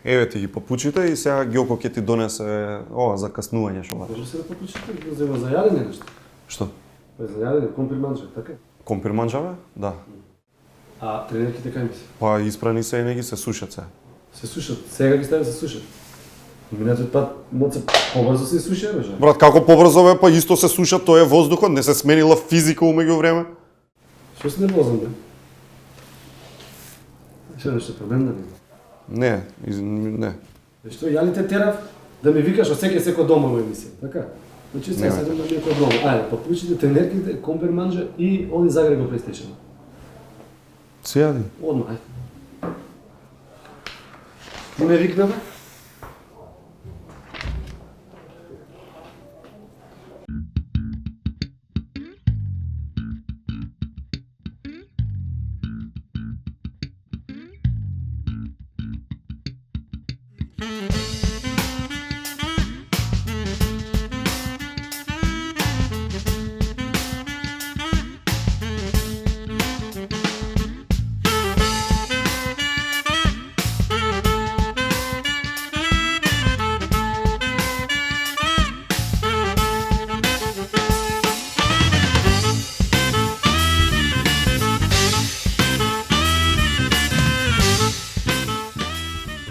Еве ти ги папучите и сега Гјоко ќе ти донесе ова закаснување шо. Може се да папучите да зема за јадење нешто. Што? За јадење компирманџа, така? Компирманџаве? Да. А тренерките кај мисли? Па испрани се и не ги се сушат се. Се сушат. Сега ги стави се сушат. Минатиот пат моце побрзо се суши, бе. Брат, како побрзо бе, па исто се суша, тоа е воздухот, не се сменила физика умеѓу време. Што се нервозен, бе? Што нешто проблем да нема? Не. Што, ја ли те терав да ми викаш од секој дома во емисија, така? Значи сега садам на некој дома. Ајде, папучите, тренерките, компирманџа и оди Загреб го PlayStation. Се јади. Одма, ајде. Ти ме викнаве?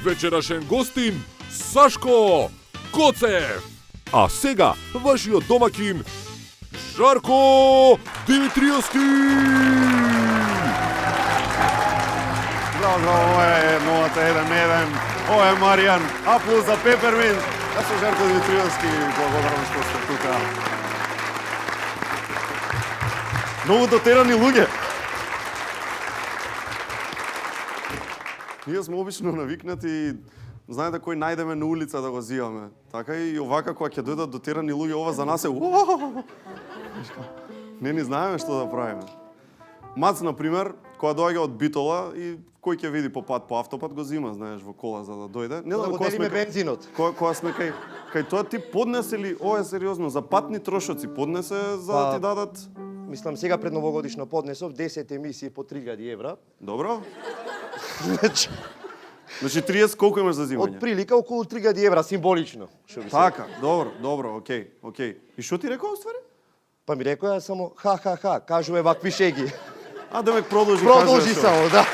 Вечерашен гостин Сашко Коцев. А сега вашиот домакин Жарко Димитриевски. Здраво, ова е новата 1-1. Ова е Маријан. Аплауз за Пеперминт. Јас сум Жарко Димитриевски. Благодарам што сте тука. Многу дотерани луѓе. Ние сме обично навикнати, знаете кој најдеме на улица да го зиваме. Така и овака кога ќе дојдат дотерани луѓе, ова за нас е не ни знаеме што да правиме. Мац, например, кога доаѓа од Битола и кој ќе види по пат, по автопат го зима, знаеш, во кола за да дојде. Не да го делиме бензинот. Кога сме кај тоа ти поднесе ли, ова е сериозно, за патни трошоци поднесе за да ти дадат? Мислам, сега пред новогодишно поднесов 10 емисии по 3000 евра. Добро. Значи, 30 колку имаш за зимање? од прилика околу 3000 евра, символично. Така, добро, окей. И што ти рекол ствари? Па ми рекоа само ха, кажуве вакви шеги. А да ме продолжи само, да.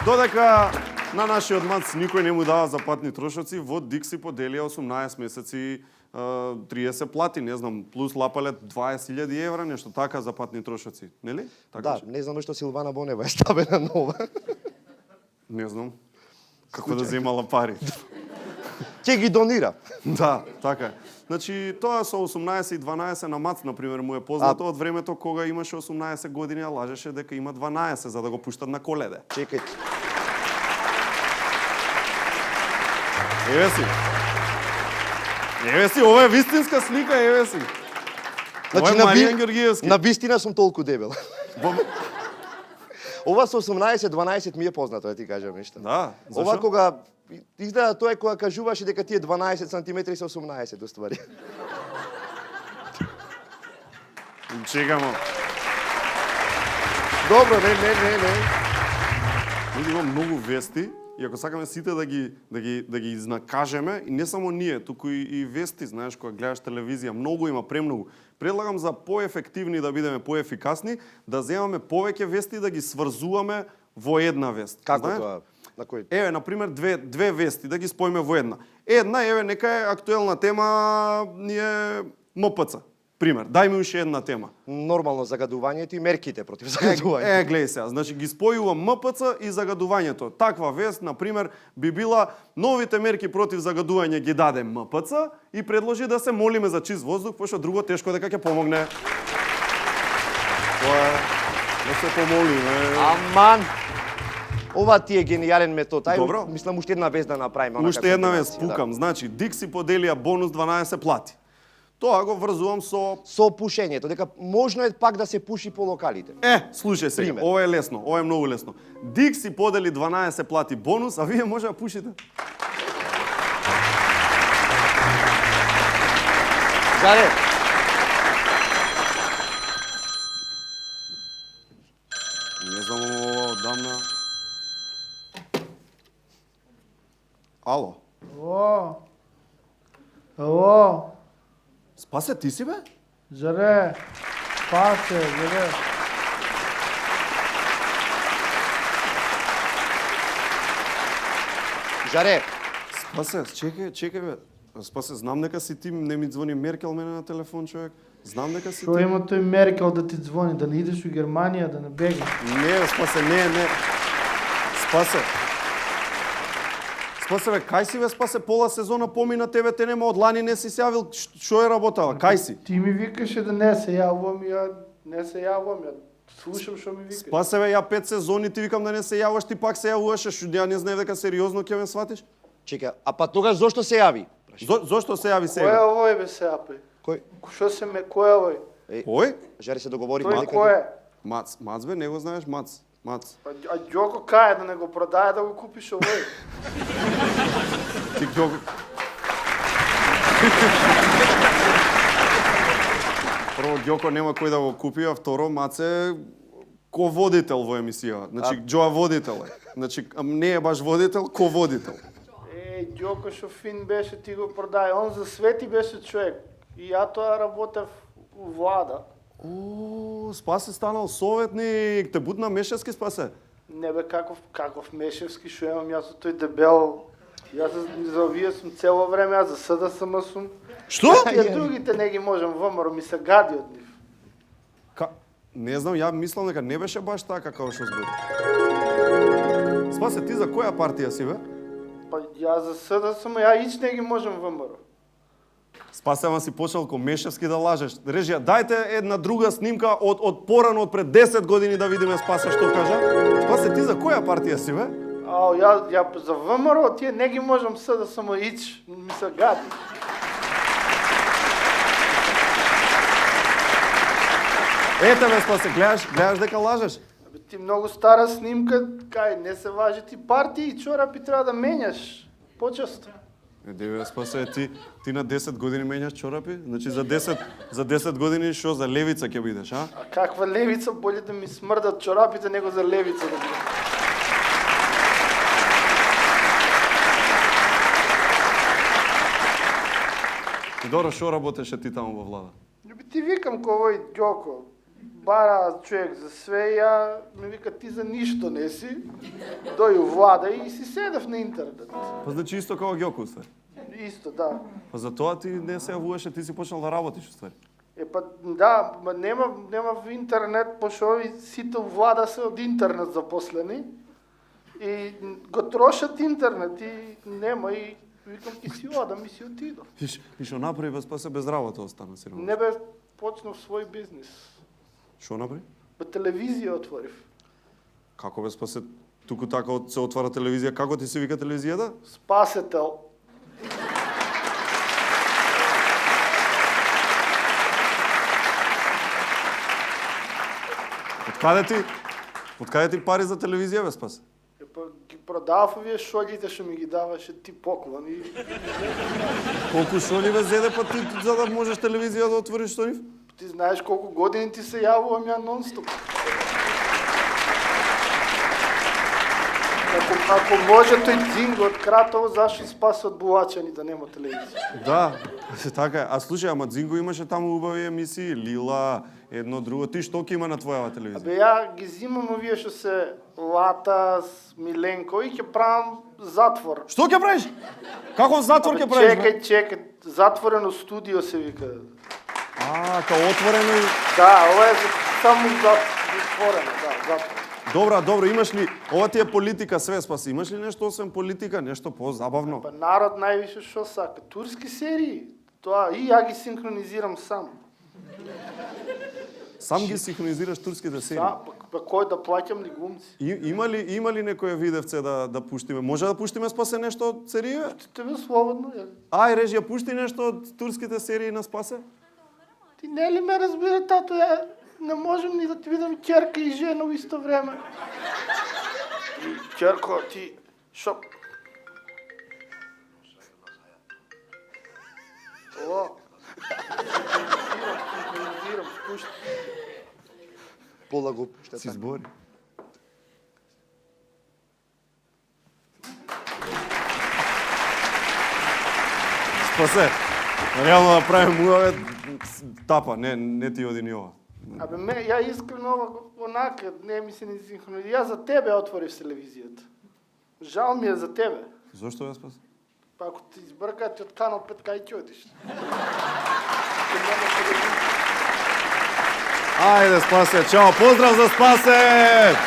Додека на нашиот мац никој не му дава за патни трошоци, во Дикси поделија 18 месеци 30 плати, не знам, плюс лапалет 20.000 евра, нешто така за патни трошоци, нели? Така Да, не знам што Силвана Бонева е ставена нова. Не знам. Како да земала пари. Ќе ги донира. Да, така е. Значи, тоа со 18 и 12 на мац, например, му е познато од времето кога имаше 18 години, а лажеше дека има 12, за да го пуштат на коледе. Чекај. Еве си, ова е вистинска слика, еве си. Ова е Маријан Ѓоргиевски. На вистина сум толку дебел. Ова со 18-12 ми е познато, да ти кажам нешто. Да, зашо? Ова кога изгледа тоа е кога кажуваше дека тие 12 сантиметри се 18 уствари. Чекамо. Добро, не. Има многу вести, и ако сакаме сите да ги изнакажеме, и не само ние, туку и вести, знаеш, кога гледаш телевизија, многу има, премногу. Предлагам за поефективни да бидеме поефикасни, да земаме повеќе вести да ги сврзуваме во една вест. Како знаеш? тоа? На кој? Еве, например, две вести, да ги споиме во една. Една, еве, нека е актуелна тема, ние МПЦ. Пример, дај ми уште една тема. Нормално загадувањето и мерките против загадувањето. Гледај сега, значи ги спојувам МПЦ и загадувањето. Таква вест, например, би била новите мерки против загадување ги даде МПЦ и предложи да се молиме за чист воздух, пошто друго тешко дека ќе помогне. Тоа е, да се помолиме. Аман! Ова ти е гениален метод. Ај, Добро. мислам уште една вест да направиме. Уште една вест пукам. Значи, Дикси поделија бонус 12 плати. Тоа го врзувам со пушењето, дека можно е пак да се пуши по локалите. Слушај сега, Пример. ова е лесно, ова е многу лесно. Дикси подели 12 плати бонус, а вие може да пушите. Заре? Не знам ова одамна. Ало. Ало, Спасе, ти си бе? Жаре, Спасе, Жаре. Жаре, Спасе, чекај бе. Спасе, знам дека си ти, не ми звони Меркел мене на телефон, човек. Знам дека си Шо ти. има тој Меркел да ти звони, да не идеш у Германија, да не бегаш? Не, Спасе, не. Спасе. Спасе, бе, кај си бе, Спасе, пола сезона помина тебе, те нема од лани не си се јавил, шо е работала, кај си? Ти ми викаше да не се јавувам, ја не се јавувам, ја слушам шо ми викаш. Спасе, бе, ја 5 сезони ти викам да не се јаваш, ти пак се јавуваше, шо ја не знаев дека сериозно ќе ме сватиш? чека, а па тогаш зошто се јави? Зошто се јави Кој е сега? овој бе се апе? Кој? Шо се ме, кој е овој? Кој? Жаре се договори Тој кој е? Мац бе, не го знаеш, Мац. А Ѓоко кај да не го продае да го купиш овој? Ти Ѓоко... Прво, Ѓоко нема кој да го купи, а второ, Мац е ко-водител во емисија. Значи, Џоа водител е. Значи, не е баш водител, ко-водител. Ѓоко шо фин беше, ти го продај. Он за свети беше човек. И ја тоа работев у влада. О, Спасе станал советник, те будна Мешевски, Спасе. Не бе, каков Мешевски, шо имам јас од тој дебел. Јас за овие сум цело време, јас за СДСМ сум. Што? Ја другите не ги можам ВМРО, ми се гади од нив. Не знам, ја мислам дека не беше баш така како што збори. Спасе, ти за која партија си, бе? Па јас за СДСМ, ја ич не ги можам ВМРО. Спасе, ама си почнал ко Мешевски да лажеш. Режија, дајте една друга снимка од порано, од пред 10 години да видиме Спасе што кажа. Спасе, ти за која партија си, бе? Ау, ја за ВМРО, тие не ги можам СДСМ ич, ми се гади. Ете бе, Спасе, гледаш дека лажеш. Абе, ти многу стара снимка, кај не се важи ти партии и чорапи треба да менјаш. Почесто. Бе, Спасе, ти на 10 години менјаш чорапи? Значи за 10 години што за левица ќе бидеш, а? А каква левица, боле да ми смрдат чорапите него за левица да бидам. И добро, што работеше ти таму во влада? Љуби ти викам ко овој Ѓоко, бара човек за све, ја ми вика ти за ништо не си, дој у влада и си седев на интернет. Па значи исто како Ѓоко се. Исто, да. Па за тоа ти не се јавуваше, ти си почнал да работиш уствари. Па да, ма нема в интернет, пошто ови сите у влада се од интернет запослени и го трошат интернет и нема и викам ки си одам и си отидов. И што направи без Спасе без работа остана си. Не бе почнав свој бизнис. Што направи? Бе телевизија отворив. Како без Спасе туку така се отвара телевизија, како ти се вика телевизијата? Спасетел. Откаде ти пари за телевизија без Спасе? Па ги продавав овие шоѓите што ми ги даваше ти поклони. Колку шоли ве зеде па ти за да можеш телевизија да отвориш со нив? Ти знаеш колку години ти се јавувам ја нон-стоп. Ако може тој Дзинго од Кратово, зашто спаси од Булачани да нема телевизија? Да, така е. А слушај, ама Дзинго имаше таму убави емисии, Лила, едно друго. Ти што ќе има на твојава телевизија? Абе ја ги зимам овие што се Латас, Миленко и ќе правам затвор. Што ќе правиш? Каков затвор ќе правиш? Чекај, затворено студио се вика. А, као отворено и... Да, ова е само затворено, да, затворено. Добро, имаш ли, ова ти е политика све, Спаси, имаш ли нешто освен политика, нешто по-забавно? Па народ највише што сака, турски серии, тоа и ја ги синхронизирам сам. Сам ги синхронизираш турските серии? Па кој да плаќам ли глумци? Има ли некое видевце да пуштиме? Може да пуштиме Спасе нешто од серија? Тебе слободно, ја. Ај, режија, пушти нешто од турските серии на Спасе? Ти не ли ме разбира, тато, ја не можем ни да ти видам ќерка и жена во исто време. Ќерко, ти, шо? О, синхронизирам, спушти. Пола го пушта. Си збори. Спасе. Реално да правим муавет, тапа, не ти оди ни ова. Абе, ја искрено онака, не ми се не синхронизира. Ја за тебе отворив телевизијата. Жал ми е за тебе. Зошто ја Спасе? Па ако ти избркаат ти од канал 5, кај ќе одиш? Ајде, Спасе, чао, поздрав за Спасе!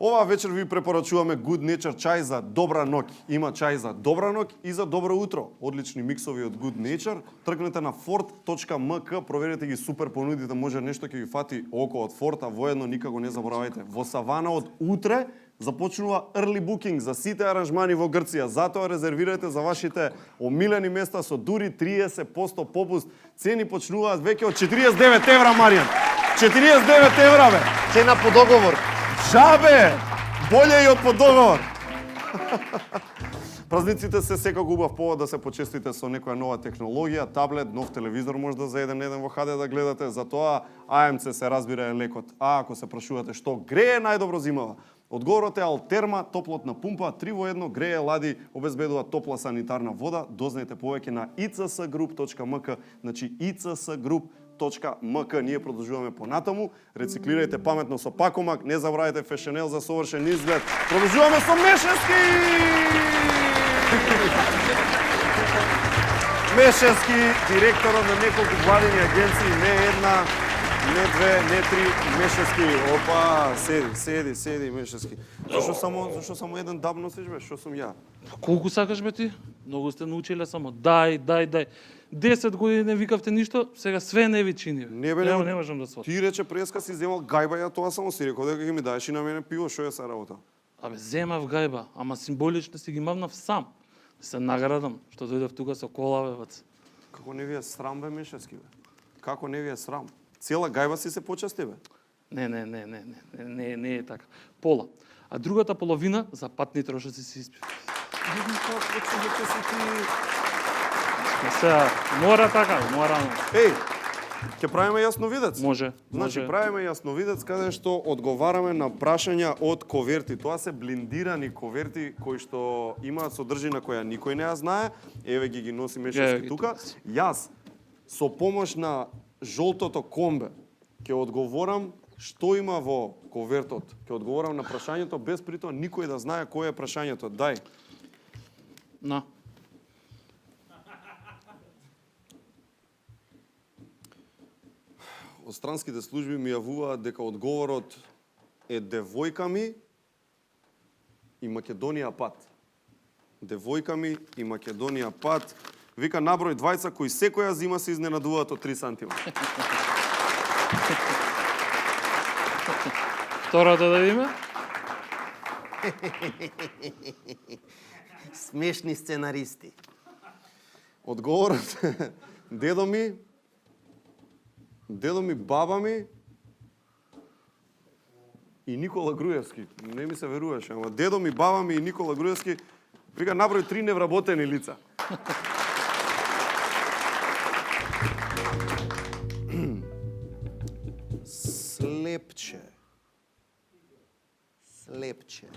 Оваа вечер ви препорачуваме Good Nature чај за добра ноќ. Има чај за добра ноќ и за добро утро. Одлични миксови од Good Nature. Тргнете на fort.mk, проверете ги супер понудите, може нешто ќе ви фати око од Fort, а воедно никако не заборавајте. Во Савана од утре започнува early booking за сите аранжмани во Грција. Затоа резервирајте за вашите омилени места со дури 30% попуст. Цени почнуваат веќе од 49 евра, Маријан. 49 евра, бе! Цена по договор. Жабе! Боле и од по договор. Празниците се секако убав повод да се почестите со некоја нова технологија, таблет, нов телевизор може да за еден во HD да гледате, затоа АМЦ се разбира е лекот. А ако се прашувате што грее најдобро зимава, одговорот е Алтерма, топлотна пумпа, 3 во 1, грее, лади, обезбедува топла санитарна вода. Дознајте повеќе на icsgroup.mk, значи icsgroup.mk. Ние продолжуваме понатаму. Рециклирајте паметно со пакомак, не забравяйте фешенел за совршен изглед. Продолжуваме со Мешевски! Мешевски, директорот на неколку владини агенции, не една, не две, не три, Мешевски. Опа, седи, Мешевски. Зашо само еден даб носиш, бе? Шо сум ја? Колку сакаш, бе ти? Многу сте научиле само дај. 10 години не викавте ништо, сега све не ви чини. Не бе, не можам да сватам. Ти рече преска си земал гајба, ја тоа само си рекол дека ќе ми даеш и на мене пиво, шо е са работа? Абе, земав гајба, ама символично си ги мавнав сам. Да се наградам, што дојдов тука со кола, бе, бац. Како не ви е срам, бе, Мешевски, бе? Како не ви е срам? Цела гајба си се почасти, бе? Не е така. Пола. А другата половина за патни трошоци си испив. Сега, мора така, мора. Еј, ќе правиме јасновидец? Може. Значи, правиме јасновидец каде што одговараме на прашања од коверти. Тоа се блиндирани коверти кои што имаат содржина која никој не ја знае. Еве ги носи Мешевски тука. Јас, со помош на жолтото комбе, ќе одговорам што има во ковертот. Ќе одговорам на прашањето без притоа никој да знае кој е прашањето. Дај. На. Од странските служби ми јавуваат дека одговорот е девојка ми и Македонија пат. Девојка ми и Македонија пат. Вика наброј двајца кои секоја зима се изненадуваат од 3 сантима. Второто да видиме? Смешни сценаристи. Одговорот е дедо ми, баба ми и Никола Груевски. Не ми се веруваше, ама дедо ми, баба ми и Никола Груевски вика наброј 3 невработени лица. Слепче.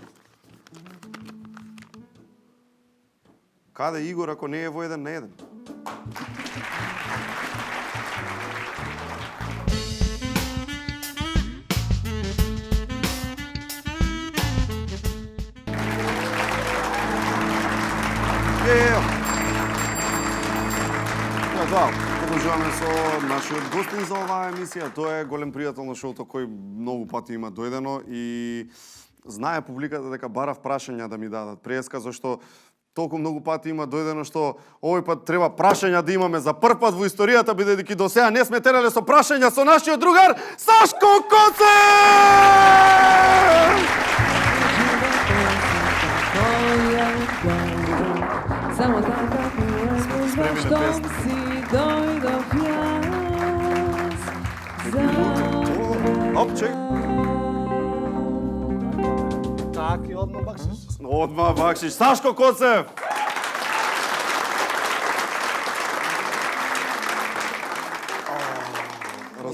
Каде Игор ако не е во 1 на 1? Да, продолжуваме со нашиот гостин за оваа емисија. Тој е голем пријател на шоуто кој многу пати има дојдено и знае публиката дека барав прашања да ми дадат преска, зашто толку многу пати има дојдено што овој пат треба прашања да имаме за прв пат во историјата, бидејќи до сега не сме терале со прашања со нашиот другар Сашко Коцев! Само така Спреми на песна. си дојдов јас Оп, чек. Так и одма бакшиш. Одма бакшиш. Сашко Коцев!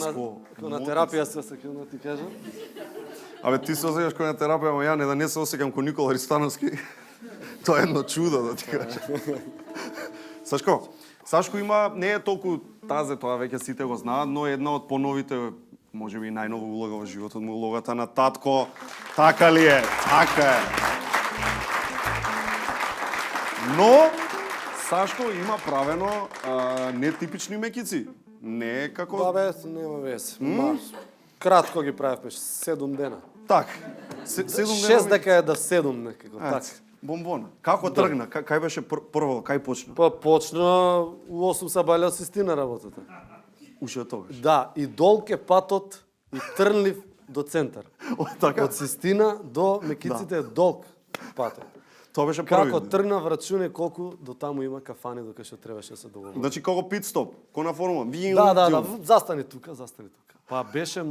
Сашко, на терапија се осеќам да ти кажам. Абе, ти се осеќаш кој на терапија, ама ја не да не се осеќам кој Никола Ристановски. Тоа е едно чудо, да ти кажам. Сашко има, не е толку тазе, тоа веќе сите го знаат, но е една од поновите, можеби и најнова улога во животот му, улогата на татко. Така ли е? Така е. Но Сашко има правено нетипични мекици. Не е како... Бабе, нема вес. Кратко ги правевме, 7 дена. Так. 7 дена. 6 дека е да 7 некако, така. Бомбона. Како тргна? Кај беше прво? Кај почна? Па почна у 8 сабаља си стина работата. Уште од тогаш. Да, и долг е патот и трнлив до центар. Така? Од Систина до Мекиците е долг патот. Тоа беше први. Како тргнав рачуне колку до таму има кафани дока што требаше да се договори. Значи како пит стоп, ко на формула. Да, застани тука. Па беше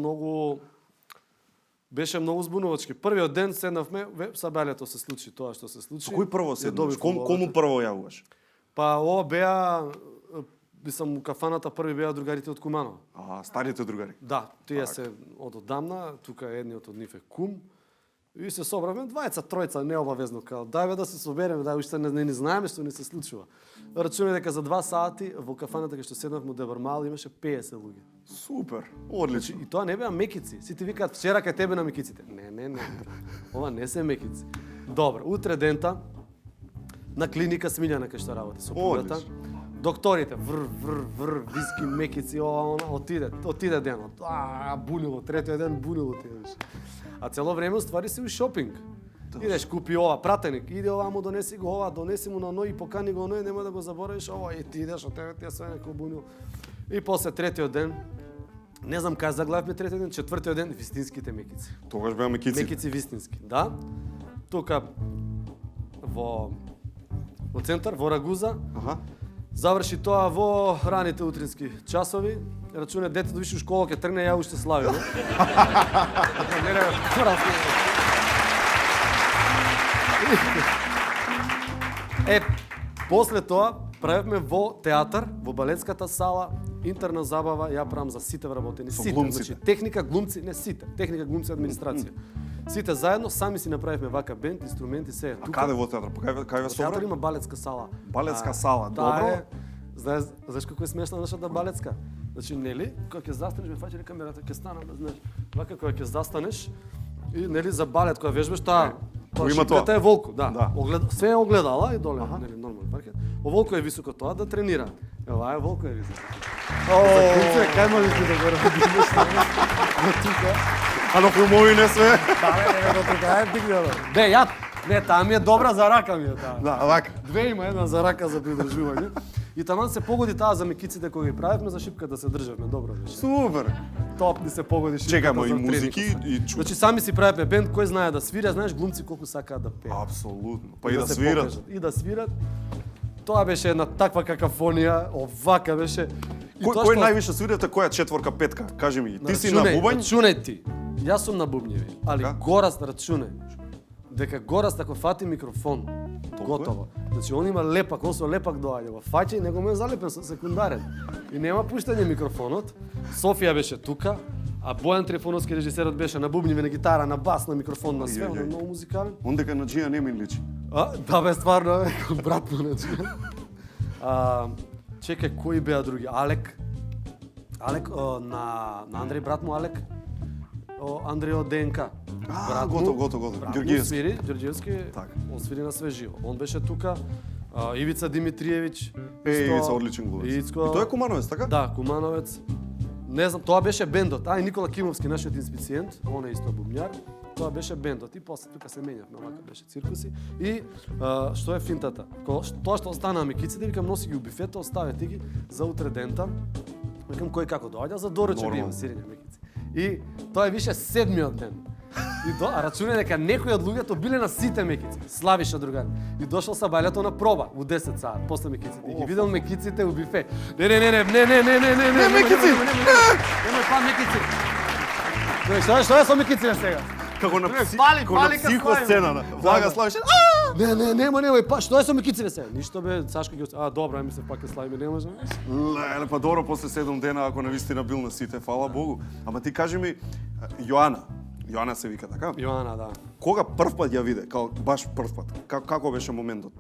многу збунувачки. Првиот ден седнавме, сабаљето се случи тоа што се случи. Кој прво седнаш? Кому прво јавуваш? Па ова беа мислам у кафаната први беа другарите од Куманово. Старите другари. Да, тие се од одамна, тука едниот од нив е кум. И се собравме двајца, тројца, необавезно као дај да се собереме, да уште не знаеме што ни се случува. Рачунај дека за 2 сати во кафаната кај што седнавме во Дебармал имаше 50 луѓе. Супер, одлично. И тоа не беа мекици. Сите викаат вчера кај тебе на мекиците. Не. Ова не се мекици. Добро, утре дента на клиника Смилјана кај што работи со пугата. Докторите, виски, мекици, ова, отиде денот. Бунило, третиот ден бунило ти беше. А цело време уствари си у шопинг. Идеш, купи ова, пратеник, иде ова, му донеси го ова, донеси му на ној и покани го ној, нема да го заборавиш ова, и ти идеш, од тебе ти е све неко бунило. И после третиот ден, не знам кај заглавме третиот ден, четвртиот ден, вистинските мекици. Тогаш беа мекици. Мекици вистински, да. Тука во центар, во Рагуза. Заврши тоа во раните утрински часови. Рачуне детето више у школа ќе тргне, ја уште славиме. После тоа правевме во театар, во балетската сала, интерна забава, ја правам за сите вработени. Сите, значи техника, глумци, не сите, техника, глумци, администрација. Сите заедно, сами си направивме вака бенд, инструменти, се е тука. Каде во театар? Кај ве собра? Театар има балетска сала. Балетска сала, добро. Знаеш како е смешна нашата балетска? Значи, нели, кога ќе застанеш, ме фаќа камерата, ќе станам, знаеш. Вака кога ќе застанеш и нели за балет кога вежбаш таа шипката е волку, да. Све е огледала и доле, нели нормален паркет. О волку е високо тоа да тренира. Ова е волку е високо. За клинце кај можеш да го радиш на тука. А на филмови не све. Да, тука е дигнало. Не, таа ми е добра за рака ми е таа. Да, вака. Две има, една за рака за придржување. И таман се погоди таа за мекиците кои ги правевме, за шипката се државме, добро беше. Супер. Топ ни се погоди шипката. Чекамо и музики и чу. Значи сами си правевме бенд кој знае да свира, знаеш глумци колку сакаат да пеат. Апсолутно. Па и да свират. И да свират. Тоа беше една таква какафонија, овака беше. Кој највише свирате, која четворка, петка? Кажи ми, ти си на бубањ? Рачунај ти. Јас сум на бубњеви, али Горас рачунај. Дека Горас ако фати микрофон, готово. Значи он има лепак, он со лепак доаѓа, го фаќа и него ме залепен со секундарен. И нема пуштање микрофонот. Софија беше тука, а Бојан Трифоновски режисерот беше на бубњеви, на гитара, на бас, на микрофон, на све, он е многу музикален. Он дека на Джија не ми личи. Да бе, стварно, брат му на Джија. Чекај, кои беа други? Алек на Андреј брат му Алек. Андреј од ДНК. Готово. Ѓорѓиевски, он свири на све живо. Он беше тука. Ивица Димитриевиќ. Ивица одличен глумец. И тој е Кумановец, така? Да, Кумановец. Не знам, тоа беше бендот. И Никола Кимовски, нашиот инспициент, он е исто бубњар. Тоа беше бендот. И после тука се менјавме, вака беше циркуси. И што е финтата? Тоа што остана мекиците, викам носи ги у бифета, оставете ги за утре дента. Викам кој како доаѓа за доручек има сирење мекици. И тоа е више 7-миот ден. И рачунај дека некои од луѓето биле на сите мекици. Славиша другари. И дошол сабаљето на проба у 10 саат после мекиците. И ги видел мекиците у бифе. Не мекици. Нема па мекици. Што е со мекиците сега? како на пали психосцена. Влага славиш. Не, нема, па што е со микиците се? Ништо бе, Сашко ги добро, ајме се пак ќе славиме, не може. Леле, па добро после 7 дена ако навистина бил на сите, фала Богу. Ама ти кажи ми, Јоана се вика така? Јоана, да. Кога прв пат ја виде, као баш прв пат? Како беше моментот?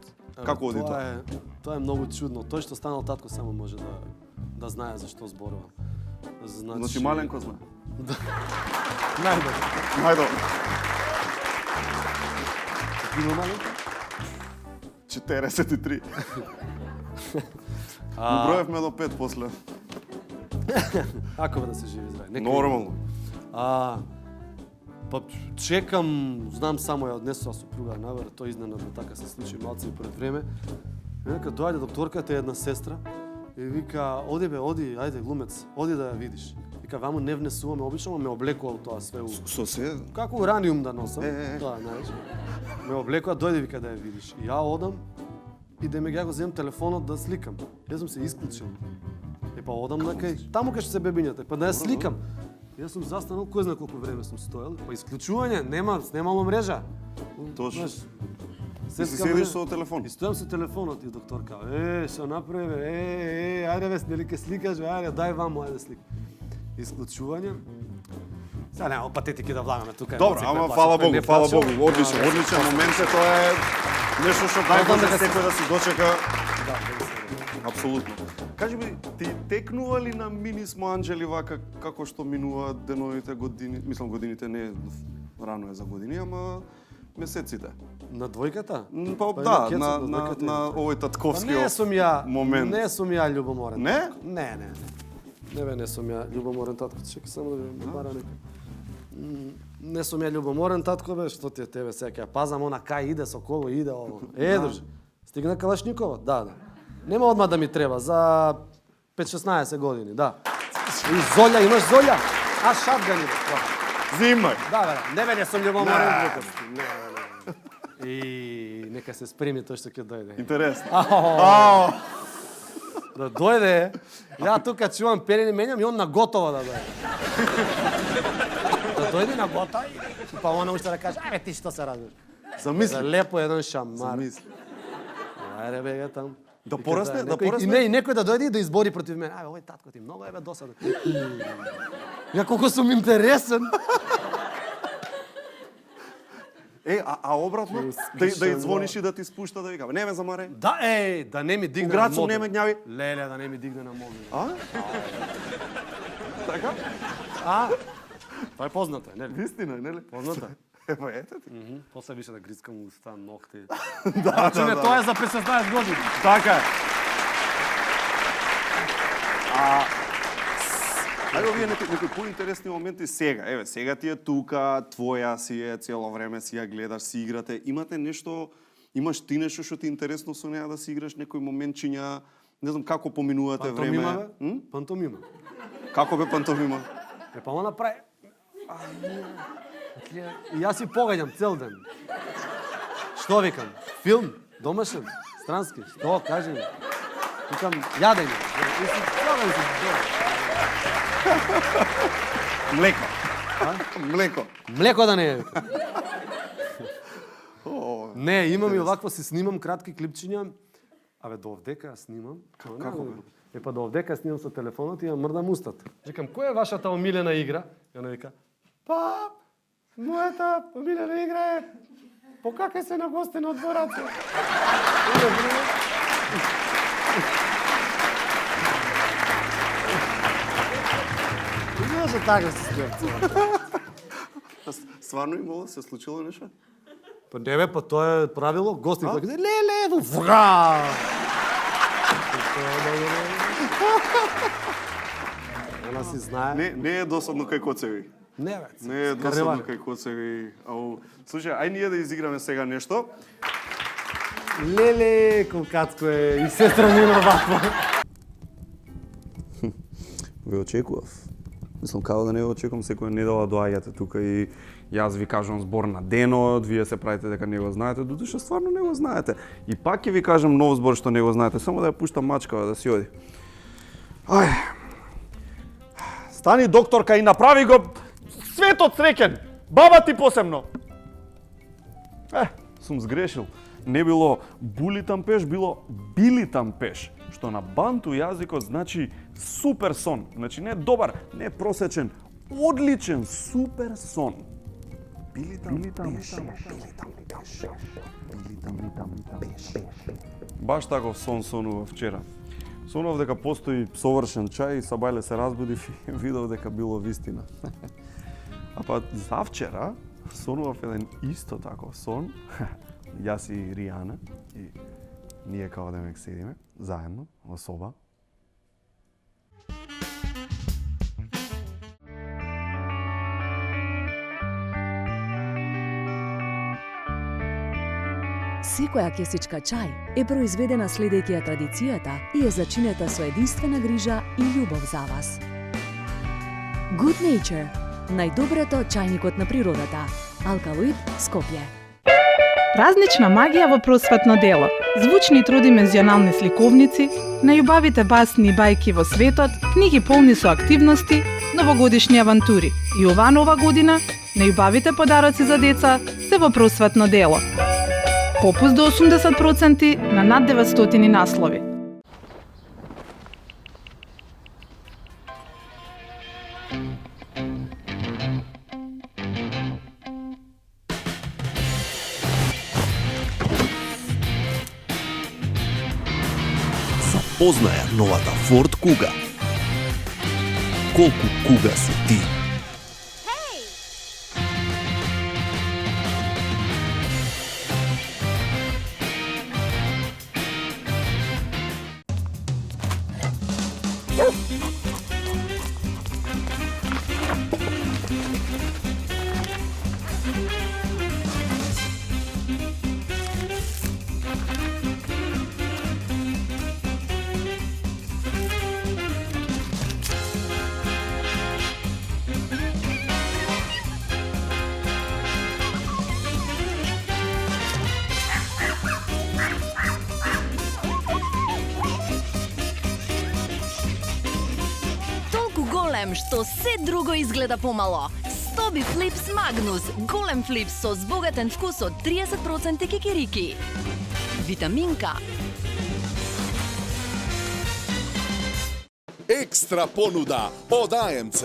Како оди тоа? Тоа е многу чудно. Тој што станал татко само може да знае за што зборува. Значи маленко знае. Најдобро. Најдобро. Било маленко? 43. Уброевме до 5 после. Ако бе да се живи здрави. Нормално. Па чекам, знам само ја однесува супруга навер, тој изненадно така се случи малце и пред време. И вика доаѓа докторката, една сестра и вика оди, ајде глумец, оди да ја видиш. Вика ваму не внесуваме, обично ме облекува тоа све. Со се? Како ураниум да носам. Тоа, знаеш. Ме облекува, дојде вика да ја видиш. И ја одам и да ме го земам телефонот да сликам. Јас сум се исклучил. И па одам на кај таму кај што се бебињата, па да ја сликам. Јас сум застанал, кој знае колку време сум стоел, па исклучување, немало мрежа. Точно. Се седиш со телефон. И стојам со телефонот и докторка, што направи, ајде бе, нели ке сликаш, ајде, дај ваму, ајде слик. Исклучување. Сега нема патетики да влагаме тука. Добро, ама фала Богу, одличен момент е, тоа е нешто што најможе секој да си дочека. Апсолутно. Кажи ми, ти текнува ли на Минисмо Анџели вака како што минува деновите години, мислам годините не рано е за години, ама месеците? На двојката? Па да, на овој татковски момент. Не сум ја љубоморен. Не? Не. Не бе, не сум ја љубоморен татко, чекај само да ми бара некој. Не сум ја љубоморен татко бе, што ти е тебе сега ќе пазам она кај иде со коло иде ово. Друже. Стигна Калашникова? Да. Нема одма да ми треба за 5-16 години, да. И золја, имаш золја? А шатгани бе. Зимај. Да, не бе, не сум љубоморен глупости. Не. И нека се спреми тој што ќе дојде. Интересно. Да дојде, ја тука чувам пелени менјам и он на готово да дојде. Да дојде на готово и па она уште да каже, ајде ти што се радиш. Замисли. Лепо еден шамар. Замисли. Ајде бега таму. Да порасне, И некој да дојде и да избори против мене. Ајде, овој татко ти многу е бе досаден. Ја колку сум интересен. А обратно, да ја звониш и да ти спушта да вика, не ме замаре. Да, да не ми дигне на Град сум мобил. не ме ѓави. Леле, да не ми дигне на мобил. Така? Тоа е познато, нели? Вистина, нели? Познато. Ева, ете ти. После више да грискам уста, ногти. Да. Тоа е за 15 години. Така е. Ајде овие некои поинтересни моменти сега. Еве, сега ти е тука, твоја си е, цело време си ја гледаш, си играте. Имате нешто, имаш ти нешто што ти е интересно со неа да си играш, некои моментчиња, не знам како поминувате време. Пантомима. Како бе пантомима? Па она прави. И јас си погаѓам цел ден. Што викам? Филм? Домашен? Странски? Што? Кажи ми. Викам, јадење. Млеко. Млеко. Млеко да не е. Не, имам и овакво си снимам кратки клипчиња. Абе, до овдека снимам. Како бе? Па до овдека снимам со телефонот и ја мрдам устата. Викам, која е вашата омилена игра? И она вика, па, мојата омилена игра е покакај се на гости на одбораца. Зашто така се снимам? Стварно имало, се случило нешто? Па не бе, па тоа е правило, гости па кажа, леле, вра! Она си знае. Не е досадно кај коцеви. Не бе. Не е досадно кај коцеви. Слушај, ај ние да изиграме сега нешто. Леле, колкатко е и сестра Нина ваква. Ве очекував. Мислам, како да не го очекувам, секоја недела доаѓате тука и јас ви кажувам збор на денот, вие се правите дека не го знаете, додуша стварно не го знаете. И пак ќе ви кажам нов збор што не го знаете, само да ја пуштам мачкава да си оди. Ај. Стани докторка и направи го светот среќен. Баба ти посебно. Сум сгрешил. Не било булитам пеш, било билитам пеш, што на банту јазикот значи супер сон. Значи не добар, не просечен, одличен супер сон. Билитам пеш. Баш таков сон сонував вчера. Сонував дека постои совршен чај и сабајле се разбудив и видов дека било вистина. А па завчера сонував еден исто таков сон. Јас и Ријана и ние као демек седиме заедно во соба. Секоја кесичка чај е произведена следејќи ја традицијата и е зачинета со единствена грижа и љубов за вас. Good Nature, најдоброто чајникот на природата. Алкалоид, Скопје. Празнична магија во просветно дело, звучни тродимензионални сликовници, најубавите басни и бајки во светот, книги полни со активности, новогодишни авантури и оваа нова година, најубавите подароци за деца се во просветно дело. Попуст до 80% на над 900 наслови. Запознаја новата Ford Kuga. Колку куга си ти? Што се друго изгледа помало. Стоби Флипс Магнус, голем флипс со збогатен вкус од 30% кикирики. Витаминка. Екстра понуда од АМЦ.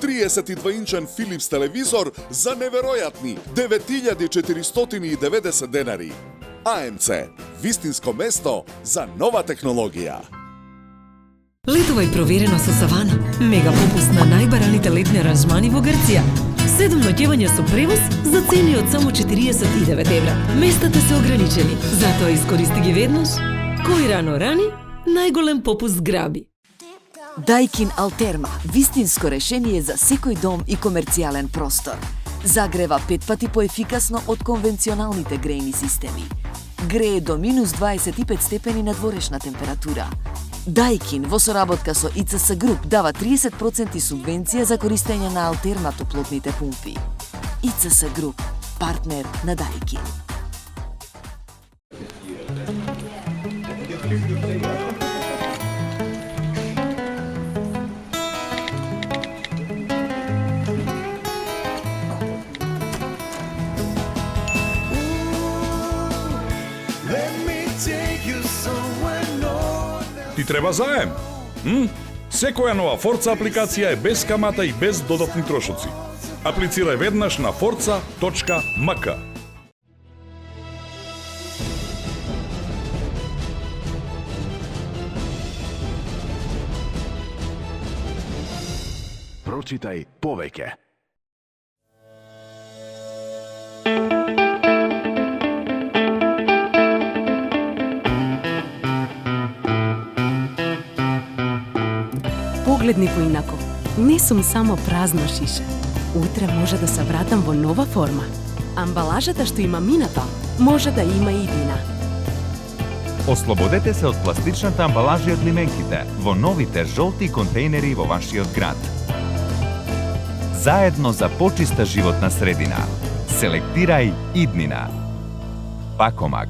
32-инчен Philips телевизор за неверојатни 9490 денари. АМЦ, вистинско место за нова технологија. Летувај проверено со Савана. Мега попуст на најбараните летни аранжмани во Грција. 7 ноќевања со превоз за цени од само 49 евра. Местата се ограничени, затоа искористи ги веднаш. Кој рано рани, најголем попуст граби. Дайкин Алтерма, вистинско решение за секој дом и комерцијален простор. Загрева 5 пати поефикасно од конвенционалните грејни системи. Грее до минус 25 степени надворешна температура. Дайкин во соработка со ИЦС Груп дава 30% субвенција за користење на Алтерма топлотните пумпи. ИЦС Груп, партнер на Дайкин. Ти треба заем? Секоја нова Forza апликација е без камата и без додатни трошоци. Аплицирај веднаш на forza.mk. Прочитај повеќе. Погледни поинаку. Не сум само празно шише. Утре може да се вратам во нова форма. Амбалажата што има минато, може да има и иднина. Ослободете се од пластичната амбалажа од лименките во новите жолти контейнери во вашиот град. Заедно за почиста животна средина. Селектирај иднина. Пакомак.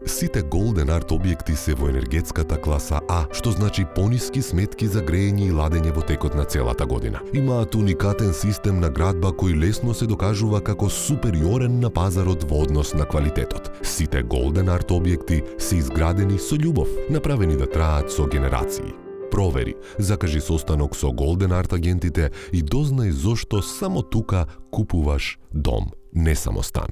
Сите Golden Art објекти се во енергетската класа А, што значи пониски сметки за грејење и ладење во текот на целата година. Имаат уникатен систем на градба кој лесно се докажува како супериорен на пазарот во однос на квалитетот. Сите Golden Art објекти се изградени со љубов, направени да траат со генерации. Провери, закажи состанок со Golden Art агентите и дознај зошто само тука купуваш дом, не само стан.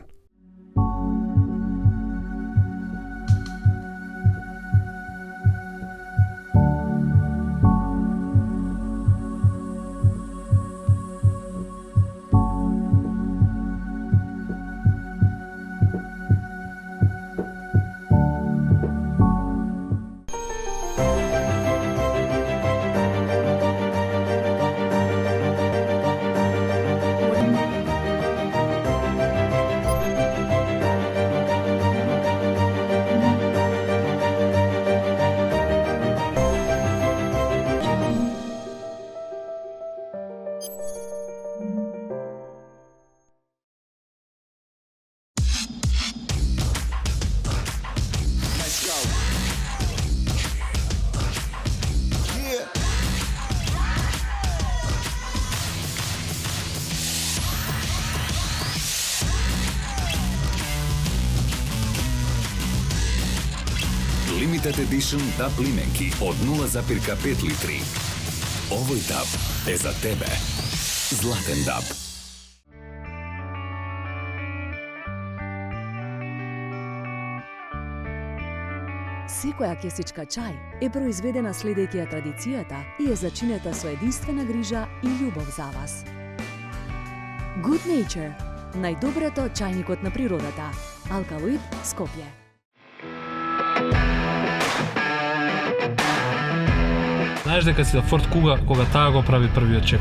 Limited Edition DAB лименки од 0,5 литри. Овој DAB е за тебе. Златен DAB. Секоја кесичка чај е произведена следејќи ја традицијата и е зачинета со единствена грижа и љубов за вас. Good Nature, најдоброто од чајникот на природата. Алкалоид, Скопје. Знаеш дека си за Форд Куга кога таа го прави првиот чек.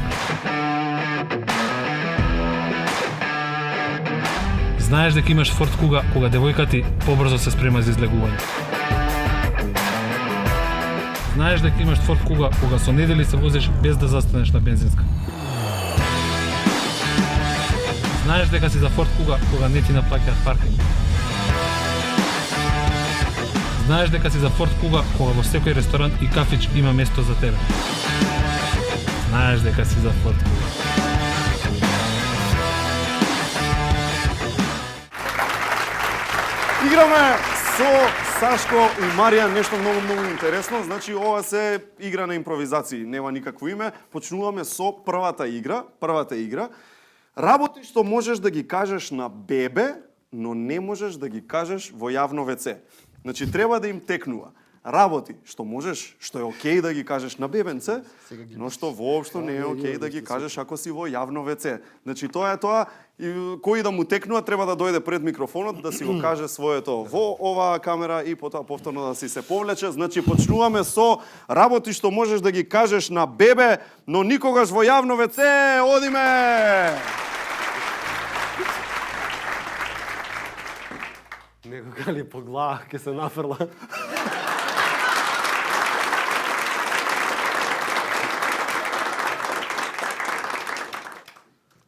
Знаеш дека имаш Форд Куга кога девојка ти побрзо се спрема за излегување. Знаеш дека имаш Форд Куга кога со недели се возиш без да застанеш на бензинска. Знаеш дека си за Форд Куга кога не ти наплаќаат паркинг. Знаеш дека си за Форд Куга кога во секој ресторант и кафич има место за тебе. Знаеш дека си за Форд Куга. Играме со Сашко и Маријан нешто многу интересно. Значи, ова се игра на импровизации, нема никакво име. Почнуваме со првата игра. Работи што можеш да ги кажеш на бебе, но не можеш да ги кажеш во јавно WC. Значи, треба да им текнува. Работи што можеш, што е окей да ги кажеш на бебенце, но што воопшто не е окей да ги кажеш ако си во јавно WC. Значи, тоа е тоа, кој да му текнува, треба да дојде пред микрофонот, да си го каже своето во оваа камера и потоа повторно да си се повлече. Значи, почнуваме со работи што можеш да ги кажеш на бебе, но никогаш во јавно WC. Одиме! Некога ли по глава ќе се нафрла?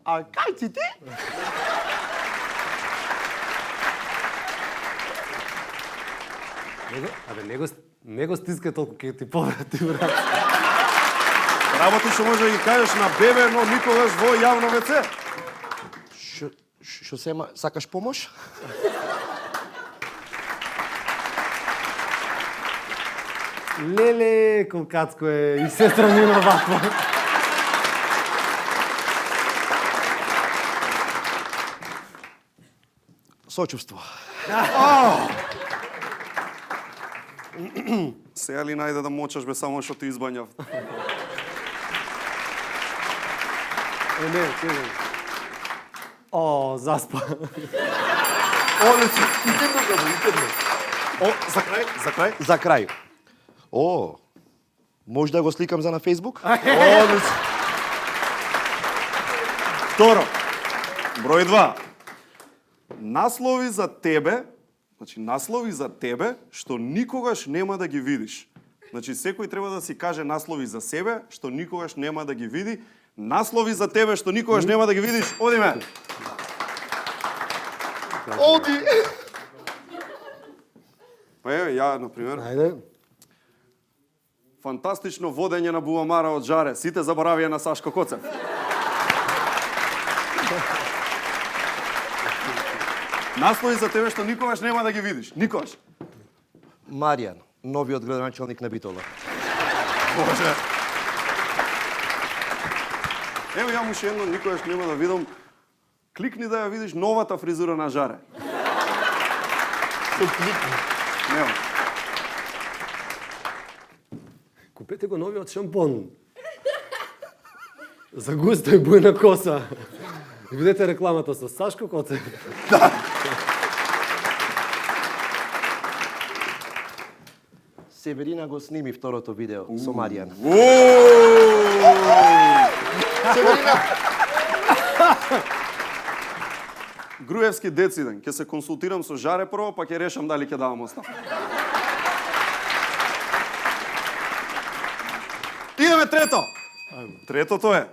А кај си ти? Не го стискај толку, ќе ти поврати, брат. Работи што може да ги кажеш на бебе, но никогаш во јавно WC. Што сема, сакаш помош? Леле, колкацко е и сестра ми има ваква. Сочувство. Сега ли најде да мочаш бе само што ти избањав? Не, чекај. О, заспа. Одлично. За крај. О, може да го сликам за на Фейсбук? Одлично. Второ. Број 2. Наслови за тебе, значи наслови за тебе што никогаш нема да ги видиш. Значи секој треба да си каже наслови за себе што никогаш нема да ги види. Наслови за тебе што никогаш нема да ги видиш. Одиме. Оди. Па еве, ја, например, Ајде. фантастично водење на Буамара од Жаре. Сите заборавија на Сашко Коцев. Наслови за тебе што никогаш нема да ги видиш. Никогаш. Маријан, новиот градоначалник на Битола. Боже. Еве ја уште едно никогаш нема да видам. Кликни да ја видиш новата фризура на Жаре. Нема. Купете го новиот шампон. За густа и бујна коса. Видете рекламата со Сашко Коцев. Северина го сними второто видео со Маријан. Северина! Груевски дециден. Ќе се консултирам со Жаре прво, па ќе решам дали ќе давам оставка. Идеме трето! Третото е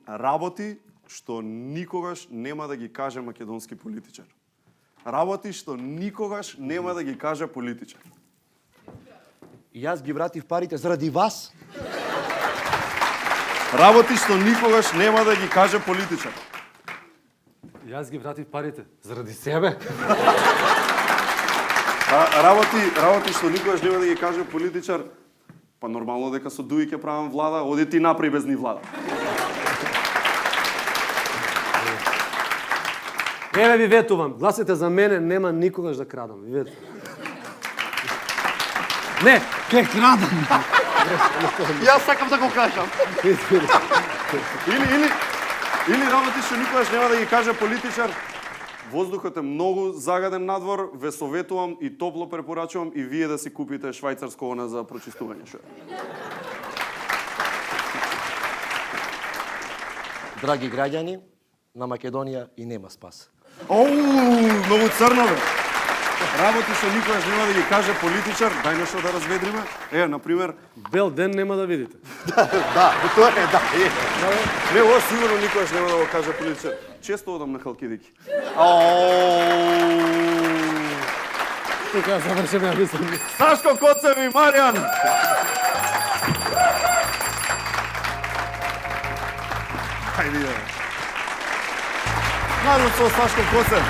работи што никогаш нема да ги каже македонски политичар. Работи што никогаш нема да ги каже политичар. Јас ги вратив парите заради вас. Работи што никогаш нема да ги каже политичар. Јас ги вратив парите заради себе. Работи што никогаш нема да ги каже политичар. Па нормално дека со Дуи ќе правам влада, оди ти направи без ни влада. Еве ви ветувам, гласите за мене, нема никогаш да крадам. Ви ветувам. Не, ке крадам. Јас сакам да го кажам. Или работи што никогаш нема да ги каже политичар. Воздухот е многу загаден надвор, ве советувам и топло препорачувам и вие да си купите швајцарско она за прочистување шо. Драги граѓани, на Македонија и нема спас. Многу црно бе. Работи што никогаш нема да ги каже политичар, дај нешто да разведриме. Например, бел ден нема да видите. Да, тоа е, да. Не, ова сигурно никогаш нема да го каже политичар. Често одам на Халкидики. Тука завршеме, ја мислам. Сашко Коцев и Маријан. Хајде ја. Народ со Сашко Коцев.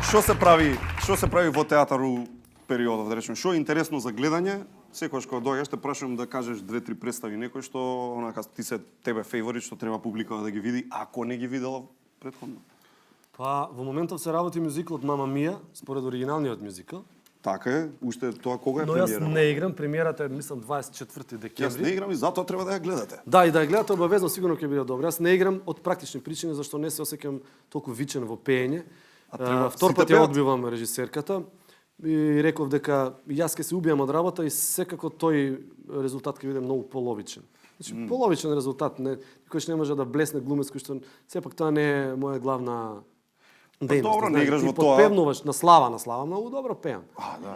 Што се прави во театару периодов, да речем, што е интересно за гледање? Секогаш кога доаѓаш те прашувам да кажеш 2-3 представи некој што онака ти се тебе фејворит што треба публиката да ги види, ако не ги видела претходно. Па во моментов се работи мюзиклот Мама Мија, според оригиналниот мюзикл. Така е, уште тоа кога е но премиера? Но јас не играм, премиерата е мислам 24 декември. Јас не играм и затоа треба да ја гледате. Да, и да ја гледате обавезно, сигурно ќе биде добро. Јас не играм од практични причини зашто не се осеќам толку вичен во пеење. Втор пат ја одбивам режисерката и реков дека јас ќе се убијам од работа и секако тој резултат ќе биде многу половичен. Значи половичен резултат, никош не може да блесне глумец кој што сепак тоа не е моја главна дејност. Добро, не играш во тоа. Подпевнуваш на слава многу добро пеам.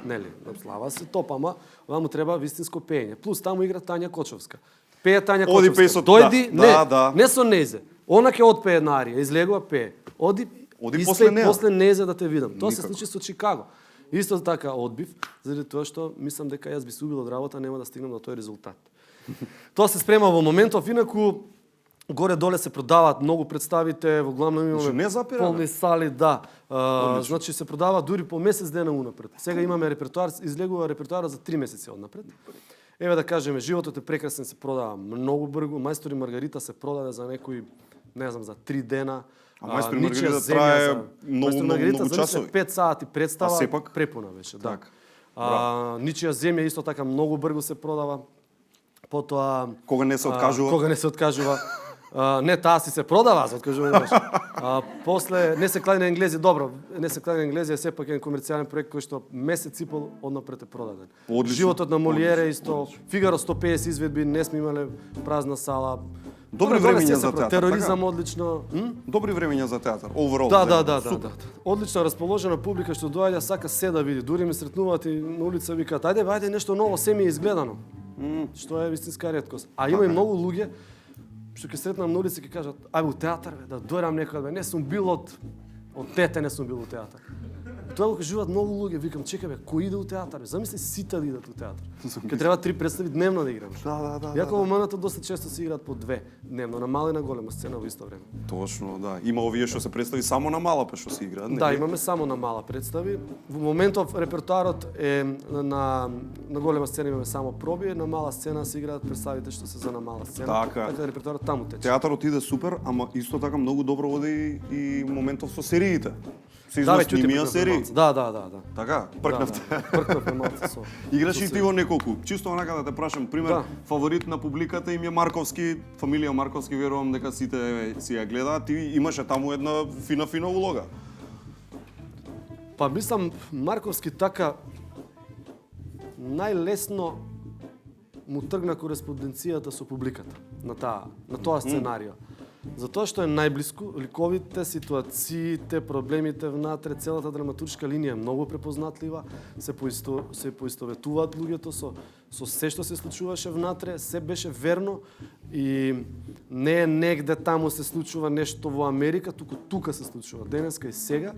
Нели, на слава се топ, ама ова му треба вистинско пеење. Плюс таму игра Тања Кочовска. Пее Тања Оди Кочовска. пее со Дојди, да. не со незе. Она ќе отпее една арија, излегува пее. Оди после незе да те видам. Тоа се случи со Чикаго. Исто така одбив, заради тоа што мислам дека јас би се убил од работа, нема да стигнам до тој резултат. Тоа се спрема во моментов, инаку горе-доле се продаваат многу представите, во главно имаме полни сали, да. Значи се продава дури по месец дена унапред. Сега имаме репертоар, излегува репертоара за 3 месеци однапред. Еве да кажеме, Животот е прекрасен се продава многу брзо, Мајстор и Маргарита се продаде за некои, не знам, за 3 дена. Мајстор и Маргарита трае многу часови. 5 сати представа, препуна беше. Да. Ничија земја исто така многу брзо се продава. Потоа кога не се откажува. Не, таа си се продава, се откажувам. После Не се клади на енглези, добро. Не се клади на енглези е сепак еден комерцијален проект кој што месец и пол однапред е продаден. Животот на Молиере исто, Фигаро 150 изведби, не сме имале празна сала. Добри времења за театар. Тероризам одлично. Добри времења за театар. Overall. Да. Одлично расположена публика што доаѓа сака се да види. дури ме сретнуваат и на улица викаат ајде нешто ново, се ми е изгледано. Што е вистинска реткост. А има и многу луѓе што ќе сретнам на улица и ќе кажат ајде у театар да дојдам некој, не сум бил од дете не сум бил у театар. Тоа го кажуваат многу луѓе, викам, чекај бе, кој иде у театар? Замисли сите да идат у театар. Ке треба 3 представи дневно да играме. Да. Јако во МНТ доста често се играат по 2 дневно, на мала и на голема сцена во исто време. Точно, да. Има овие што се представи само на мала, па што се играат. Да, имаме само на мала представи. Во моментов репертоарот е на голема сцена имаме само проби, на мала сцена се играат представите што се за на мала сцена. Така репертоарот таму тече. Театарот иде супер, ама исто така многу добро оди и моментов со сериите. Се Да, измија серии. Да. Така, пркнавте. Пркнавме малце со. Играш и ти во неколку. Чисто онака да те прашам, пример, фаворит на публиката им е Марковски, фамилија Марковски, верувам дека сите си ја гледаат, ти имаше таму една фина улога. Па мислам Марковски така најлесно му тргна кореспонденцијата со публиката на тоа сценарио. Затоа што е најблиску, ликовите, ситуациите, проблемите внатре, целата драматуршка линија е многу препознатлива, се поистоветуваат луѓето со се што се случуваше внатре, се беше верно и не е негде таму се случува нешто во Америка, туку тука се случува денеска и сега.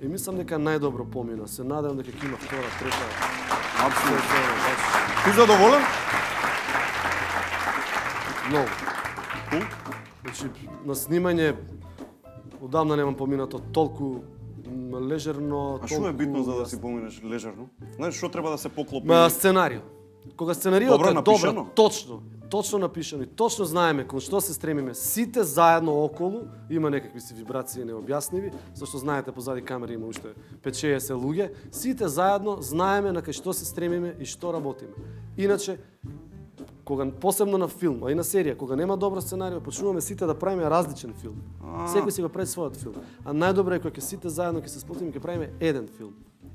И мислам дека најдобро помина. Се надевам дека ќе има втора, трета. Апсолутно. Ти задоволен? Многу. Значи, на снимање одамна немам поминато толку лежерно. А што е битно за да си поминеш лежерно? Знаеш што треба да се поклопи? Сценарио. Кога сценариото добро е напишано? добро, точно напишано и точно знаеме кон што се стремиме, сите заедно околу, има некакви си вибрации необјасними, зашто знаете позади камери има уште 5-60 луѓе, сите заедно знаеме на кај што се стремиме и што работиме. Иначе кога посебно на филм, а и на серија, кога нема добро сценарио, почнуваме сите да правиме различен филм. Секој си го прави својот филм. А најдобро е кога ќе сите заедно ќе се сплотиме ќе правиме еден филм.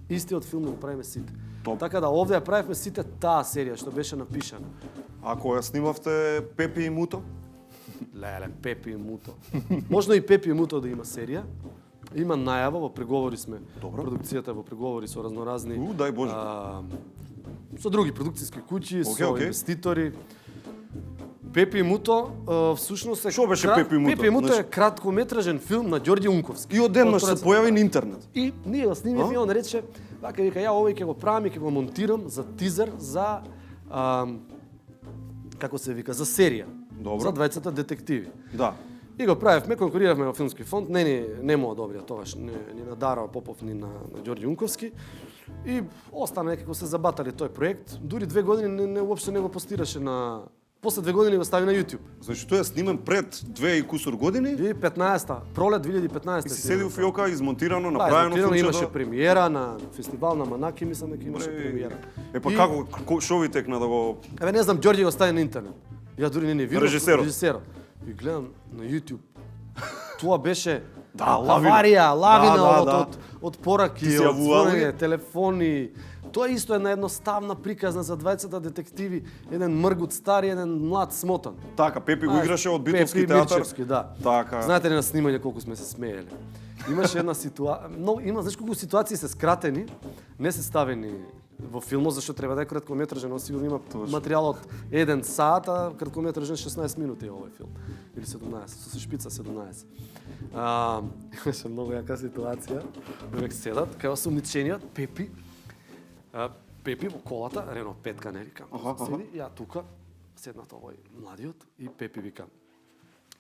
Истиот филм да го правиме сите. Така да овде ја правевме сите таа серија што беше напишана. А кога снимавте Пепи и Муто? Леле, Пепи и Муто. Можно и Пепи и Муто да има серија. Има најава, во преговори сме. Добро. Продукцијата во преговори со разноразни дај Боже. Со други продукциски куќи, со инвеститори. Пепи и Муто всушност е... Што беше Пепи и Муто? Пепи и Муто е краткометражен филм на Ѓорѓе Унковски. И одеднаш се појави на интернет. И ние го снимивме, он рече, така вика, ја овој ќе го правам и ќе го монтирам за тизер за како се вика, за серија. Добро. За двајцата детективи. Да. И го правевме, конкуриравме во филмски фонд, не му одобрија тогаш ни на Даро Попов, ни на Ѓорѓе Унковски. И остана некако се забатали тој проект. Дури 2 години уопште не го постираше на... После 2 години го стави на YouTube. Значи тој е снимен пред 2 и кусур години? 2015-та, пролет 2015-та. И си седи у фиока, измонтирано, направено филмчето. Имаше премиера на фестивал на Манаки, мислам дека имаше премиера. Па како, шо ви текна да го... Не знам, Ѓорѓе го стави на интернет. Ја дури не видов режисерот. И гледам на YouTube. Тоа беше аварија, лавина од пораки, од звонење, телефони. Тоа исто е едноставна приказна за двајцата детективи, еден мргут стар и еден млад смотан. Така, Пепи го играше од Битолски Пепи театар. Мирчевски, да. Така. Знаете ли на снимање колку сме се смееле? Имаше една ситуација, знаеш колку ситуации се скратени, не се ставени во филмот, зашто треба да е краткометражен, он сигурно има материјал од 1 сат, а краткометражен 16 минути е овој филм. Или 17, со шпица 17. Имаше многу јака ситуација, век седат, кај осумничениот, Пепи, Пепи во колата, Рено 5 не викам, седи, ја тука, седнат овој младиот и Пепи вика,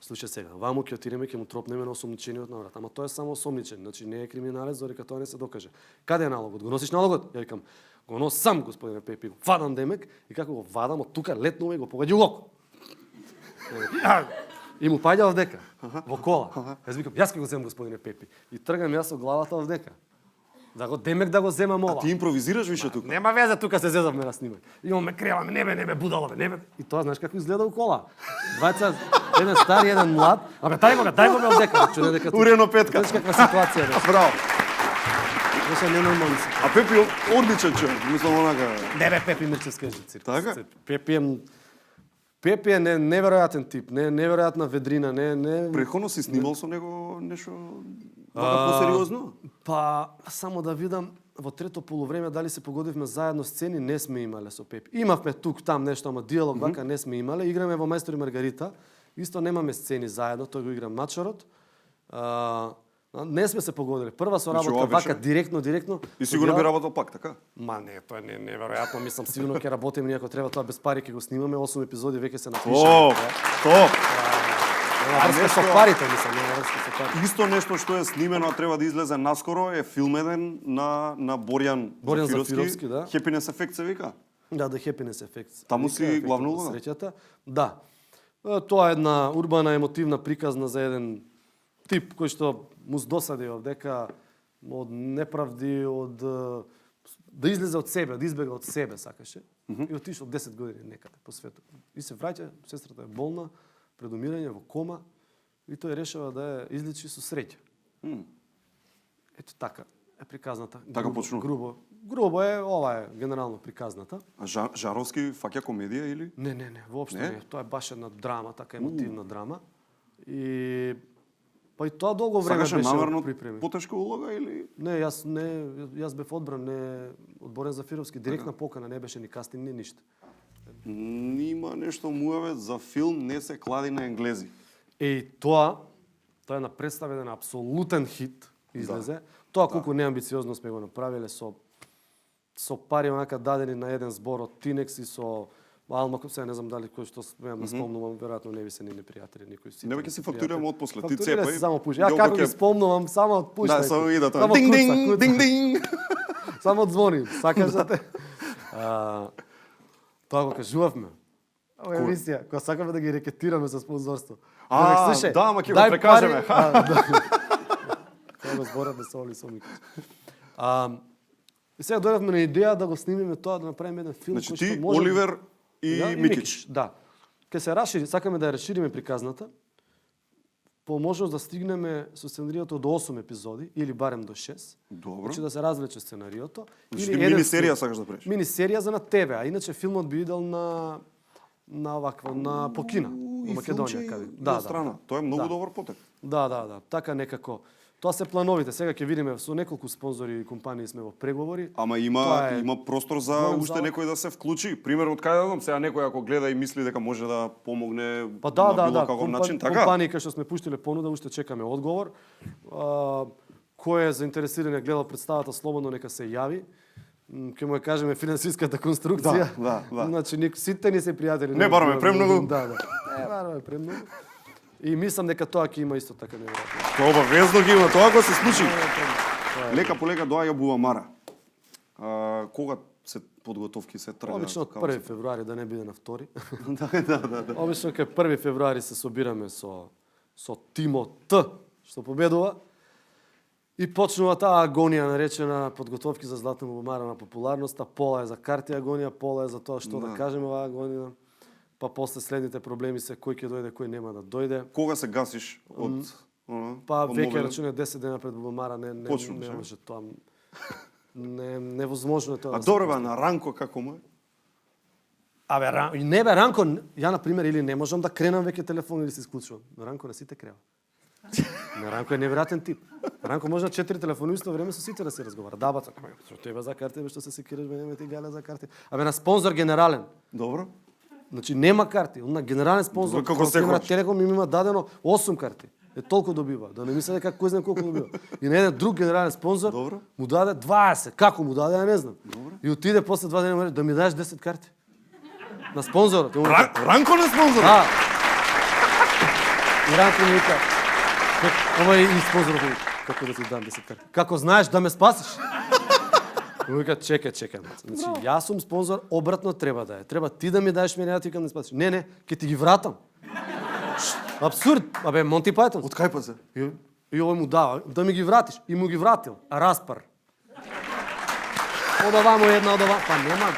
слушај сега, ваму ќе отидеме, ќе му тропнеме на осомничениот на врат, ама тоа е само осомничен, значи не е криминалец, додека тоа не се докаже. Каде е налогот? Го носиш налогот? Ја викам, го носам, господине Пепи, го вадам демек и како го вадам од тука летнува и го погаѓа угок. И му паѓа овдека, во кола. Јас викам, јас ќе го земам господине Пепи. И тргам јас со главата овдека. Да го демек да го земам ова. А ти импровизираш више тука? Нема везе, тука се зезавме на снимање. Имаме креваме, не бе, будалове, не бе. И тоа знаеш како изгледа у кола. Двајца, еден стар и еден млад. Абе, дај го ме овдека. Урено петка. Знаеш каква ситуација беше. Браво. Беше ненормално. А Пепи одличен човек, мислам онака. Не бе, Пепи Мирчевски е жицир. Така? Пепи е неверојатен тип, неверојатна ведрина, Преходно си снимал со него нешто посериозно? Па, само да видам, во трето полувреме дали се погодивме заедно сцени, не сме имале со Пепи. Имавме тук, там нешто, ама диалог вака не сме имале. Играме во Мајстор и Маргарита, исто немаме сцени заедно, тој го игра мачорот. Не сме се погодили. Прва со Значи, работа ова беше- вака директно. И сигурно би работел пак, така? Ма не, тоа не неверојатно, мислам сигурно ќе работиме ние ако треба тоа без пари ќе го снимаме, 8 епизоди веќе се напишаме. Топ. Нема врска со парите, мислам, нема врска со парите. Исто нешто што е снимено, а треба да излезе наскоро, е филм еден на Боријан Зафировски, да. Happiness Effect се вика. Да, The Happiness Effect. Таму си Ефектот главна на улога? Среќата. Да. Тоа е една урбана емотивна приказна за еден тип кој што му досади овдека од неправди, од да излезе од себе, да избега од себе сакаше. И отишол 10 години некаде по светот. И се враќа, сестрата е болна, пред умирање во кома и тој решава да ја излечи со среќа. Ето така е приказната. Така почнува. Грубо е, ова е генерално приказната. А Жаровски фаќа комедија или? Не, воопшто Не? не. Тоа е баш една драма, така емотивна драма. И па и тоа долго време Сакаше беше намерно во приpremi. потешка улога или? Не, јас бев одбран, не од Борен Зафировски, директна покана, не беше ни кастинг, ни ништо. Нима нешто муаве за филм Не се клади на енглези. И тоа е на представа еден апсолутен хит излезе. Тоа колку неамбициозно сме го направиле со пари онака дадени на еден збор од Тинекс и со Алма, сега не знам дали кој што смеам да спомнувам, веројатно не ви се ни непријатели, никој си. Не ќе си фактурирам од после. Ти Фактурира цепај. се само пуши. Ја како ги спомнувам, само од пушта. Да, само иде тоа. Само Динг куца, динг, куца. динг динг. Само звони, сакаш да те. Тоа го кажувавме. Ова е емисија, кога сакаме да ги рекетираме со спонзорство. Да, ама ќе го прекажеме. Кога го збораме со Оли Сомикич. И сега дојдовме на идеја да го снимиме тоа, да направиме еден филм Значи кој ти, што може... Оливер и Микич. Да. Ке се расшири, сакаме да ја расшириме приказната, по можност да стигнеме со сценариото до 8 епизоди, или барем до 6. Добро. Значи да се развлече сценариото. Значи мини-серија сакаш да правиш? Мини-серија за на ТВ, а иначе филмот би идел на овакво, на Покина, во Македонија. Каде. Да, страна. Тоа е многу добар потек. Да. Така некако. Тоа се плановите. Сега ќе видиме со неколку спонзори и компании сме во преговори. Ама има простор за уште некој да се вклучи. Пример од каде дадам, сега некој ако гледа и мисли дека може да помогне на било каков начин, така? Компании кои што сме пуштиле понуда, уште чекаме одговор. Кој е заинтересиран да гледа представата, слободно нека се јави. Ке му ја кажеме финансиската конструкција. Да. Значи сите ни се пријатели. Не бараме премногу. Да. Не бараме премногу. И мислам дека тоа ќе има исто така неверојатно. Тоа обавезно ги има, тоа го се случи. Лека по лека доаѓа Бубамара. Кога се подготовки се тргаат? Обично од 1 февруари, да не биде на 2. Да. Обично кај 1 февруари се собираме со тимот што победува. И почнува таа агонија наречена подготовки за Златна Бубамара на популярноста. Пола е за карти агонија, пола е за тоа што да кажеме оваа агонија. Па после следните проблеми се кој ќе дојде, кој нема да дојде. Кога се гасиш од па веќе рачуне 10 дена пред Бубамара не може тоа. Невозможно е тоа. А добре на Ранко како му е? Не бе Ранко, ја на пример или не можам да кренам веќе телефон или се исклучувам. На Ранко на сите крева. На Ранко е неверојатен тип. Ранко може на 4 телефони исто време со сите да се разговара. Да, баца, што тебе за карти, што се секираш, нема ти гале за карти. На спонзор генерален. Добро. Значи нема карти, он на генерален спонзор како секогаш. Телеком им има дадено 8 карти. Е толку добива, да не мисли дека кој знае колку добива. И на еден друг генерален спонзор му даде 20. Како му даде, ја не знам. И отиде после 2 дена да ми дадеш 10 карти. На спонзорот. Ранко на спонзор. Да. И Ранко ми вика, ова е и спонзорот ми, како да ти дам 10 карти. Како знаеш да ме спасиш? Вика, чекај. Значи, јас сум спонзор, обратно треба да е. Треба ти да ми даеш мене, ја ти да ме спасиш. Не, ќе ти ги вратам. Абсурд. Абе, Монти Пајтон. Од кај па се? И овој му дава, да ми ги вратиш. И му ги вратил. А распар. Од оваму една, од оваму. Па нема.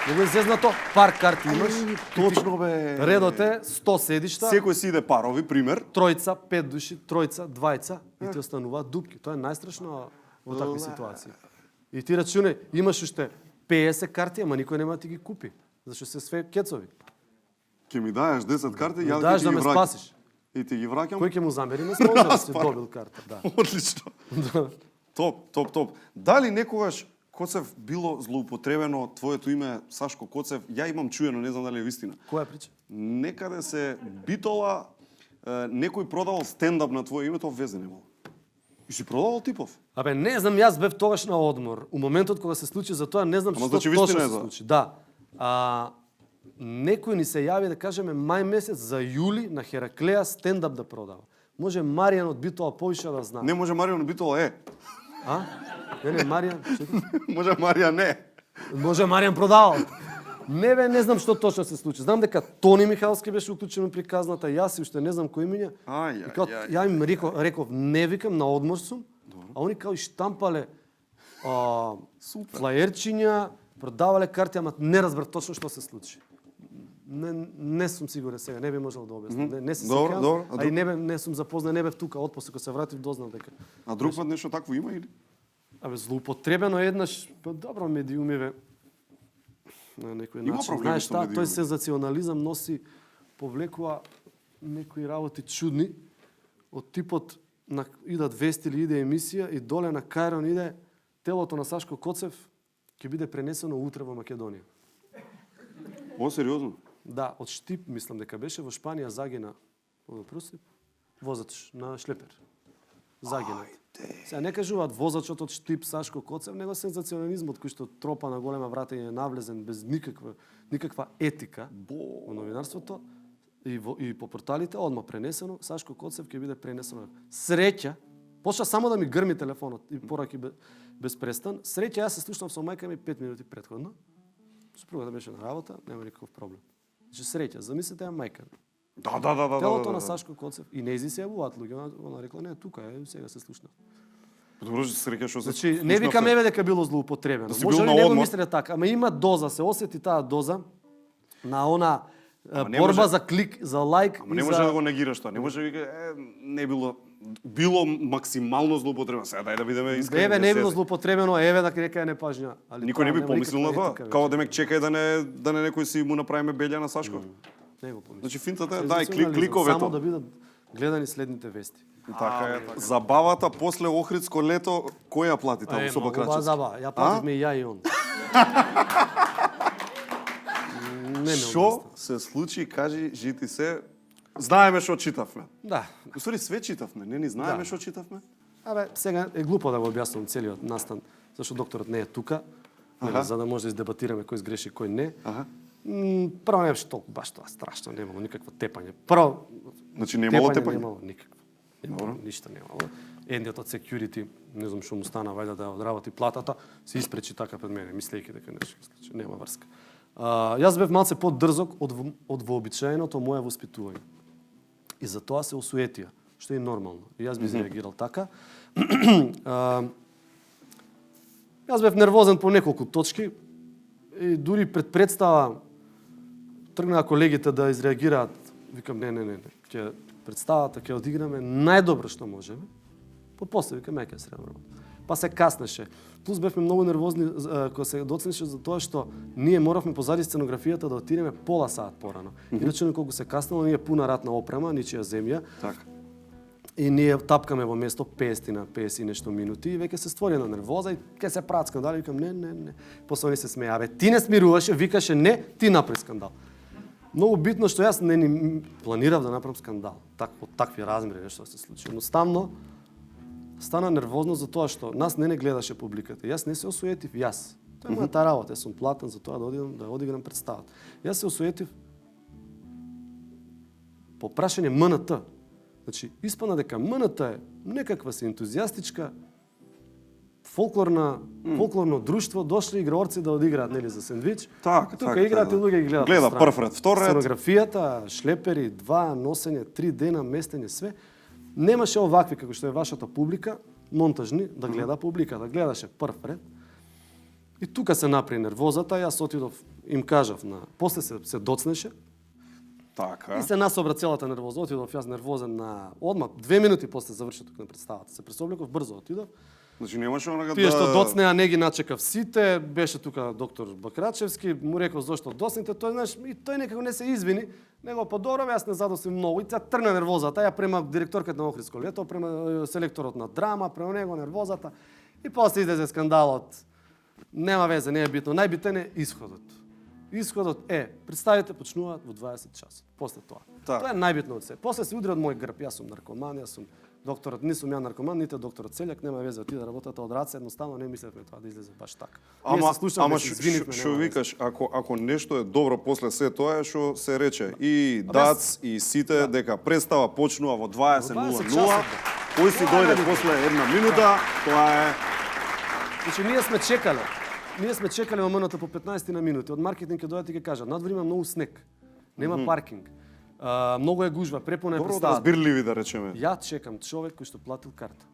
Него е зезнато, пар карти имаш. Точно бе. Редот е 100 седишта. Секој си иде парови, пример. Тројца, 5 души, тројца, двајца. И ти остануваат дупки. Тоа е најстрашно во такви ситуации. И ти рачуне, имаш уште 50 карти, ама никој нема да ти ги купи. Зашто се све кецови. Ќе ми даеш 10 карти, ја ќе ти да ги ме враќам. спасиш. И ти ги враќам. Кој ќе му замери на спонзорот си добил карта, да. Одлично. Топ. Дали некогаш Коцев било злоупотребено твоето име Сашко Коцев? Ја имам чуено, не знам дали е вистина. Која прича? Некаде се битола некој продавал стендап на твое име, тоа везе немало. И си продавал типов? Абе, не знам, јас бев тогаш на одмор. У моментот кога се случи за тоа, не знам што значи точно вистина е се тоа. случи. Да. Некој ни се јави, да кажеме, мај месец за јули на Хераклеа стендап да продава. Може Маријан од Битола повише да знае. Не може Маријан од Битола, А? Не, Маријан. Може Маријан не. Може Маријан продавал. Не бе, не знам што точно се случи. Знам дека Тони Михалски беше уклучен при казната, јас и уште не знам кој миња. Ја им реков, не викам, на одмор сум, а они као и штампале флаерчиња, продавале карти, ама не разбрав точно што се случи. Не сум сигурен сега, не би можел да објаснам. Не се сеќавам, а и не сум запознат, не бев тука, отпосле кога се вратив дознав дека. А друг пат нешто такво има или? Абе, злоупотребено еднаш, добро медиумиве, на некој начин. Знаеш што, тој сензационализам носи, повлекува некои работи чудни, од типот идат вести или иде емисија и доле на Кајрон иде телото на Сашко Коцев ќе биде пренесено утре во Македонија. О, сериозно? Да, од Штип, мислам дека беше, во Шпанија загина, возач на шлепер. Загинат. Сега не кажуваат возачот од Штип Сашко Коцев, него сензационализмот кој што тропа на голема врата и е навлезен без никаква етика во новинарството и по порталите, одма пренесено, Сашко Коцев ќе биде пренесено. Среќа, почна само да ми грми телефонот и пораки без престан. Среќа, јас се слушнав со мајка ми 5 минути претходно. Супругата беше на работа, нема никаков проблем. Значи среќа, замислете ја мајка ми. Да. Телото на Сашко Коцев и нејзи се јавуваат луѓе, она рекла не, тука е, сега се слушнав. Добро што се среќа што се. Значи не викам еве дека било злоупотребено. Може ли него мислеле така, ама има доза, се осети таа доза на она борба за клик, за лайк. Ама не може да го негираш тоа. Не може да вика не било максимално злоупотребено. Сега дај да бидеме искрени. Еве не било злоупотребено, еве дека нека е непажња, али никој не би помислил на тоа. Као демек чекај да не некој си му направиме белја на Сашко. Не го помислил. Значи финтата е дај кликовето. Само да бидат гледани следните вести. Така е. Забавата после Охридско лето, кој ја плати таму со Бакрачевски? Забава, ја плативме и ја и он. Што се случи, кажи, жити се. Знаеме што читавме. Да. Усвари све читавме, не ни знаеме што читавме. Абе, сега е глупо да го објаснам целиот настан, зашто докторот не е тука, за да може да издебатираме кој сгреши, кој не. Прво не беше толку баш тоа страшно, немало никакво тепање. Прво, значи немало тепање? Немало никакво. Ништо немало. Едниот од security, не знам што му стана, вајда да одработи платата, се испречи така пред мене, мислејќи дека нешто се случи, нема врска. Јас бев малце подрзок од вообичаеното моје воспитување. И за тоа се осуетија, што е нормално. И јас би реагирал така. Јас бев нервозен по неколку точки и дури пред представа тргнаа колегите да изреагираат. Викам не, ќе представата ќе одиграме најдобро што можеме. После викам ќе се нормално. Па се каснеше. Плюс бевме многу нервозни кога се доцнеше за тоа што ние моравме позади сценографијата да отидеме пола саат порано. Иначе колку се каснало, ние пуна ратна опрема, ничија земја. Така. И ние тапкаме во место 50 и нешто минути и веќе се створи една нервоза и ќе се прават скандали. Викам не. После они се смеа. Абе, ти не смируваше, викаше не, ти направи скандал. Многу битно што јас не ни планирав да направам скандал. Од такви размери нешто се случи. Едноставно стана нервозно за тоа што нас не гледаше публиката. Јас не се осуетив, јас. Тоа е мојата работа, јас сум платен за тоа да одиграм представата. Јас се осуетив по прашање МНТ. Значи, испадна дека МНТ е некаква си ентузијастичка фолклорно друштво, дошли играорци да одиграат нели за сендвич. Тука играат и луѓе ги гледаат. Гледа прв ред, втор ред. Сценографијата, шлепери, 2 носење, 3 дена местење, све. Немаше овакви како што е вашата публика, монтажни, да гледа публиката, гледаше прв ред. И тука се напри нервозата, јас отидов, им кажав после се доцнеше. Така. И се насобра целата нервоза. Отидов јас нервозен на одма 2 минути после завршеток на представата. Се пресоблеков, брзо отидов. Значи немаше онага Тие што доцнеа не ги начекав сите, беше тука доктор Бакрачевски, му рекол зошто доцните, тој знаеш, и тој некако не се извини, него подобро, јас не задосив многу и тя тргна нервозата, ја према директорката на Охридско лето, према селекторот на драма, према него нервозата и после излезе скандалот. Нема везе, не е битно, најбитен е исходот. Исходот е, представите почнуваат во 20 часот, после тоа. Тоа е најбитно од се. После се удри од мој грб, јас сум наркоман, јас сум Докторот, не сум ја наркоман, ните докторот Целјак, нема везе, отиде да работата од раце, едноставно не мислевме тоа да излезе баш така. Ама што викаш, ако нешто е добро после се тоа е што се рече и дац и сите дека представа почнува во 20:00, кој си дојде после една минута, тоа е. Значи ние сме чекале моментот по 15 на минути. Од маркетинг ќе дојдат и ќе кажат, надвор има многу снег, нема паркинг. Многу е гужва, препуна е представата. Добро, разбирливи да речеме. Ја чекам човек кој што платил карта.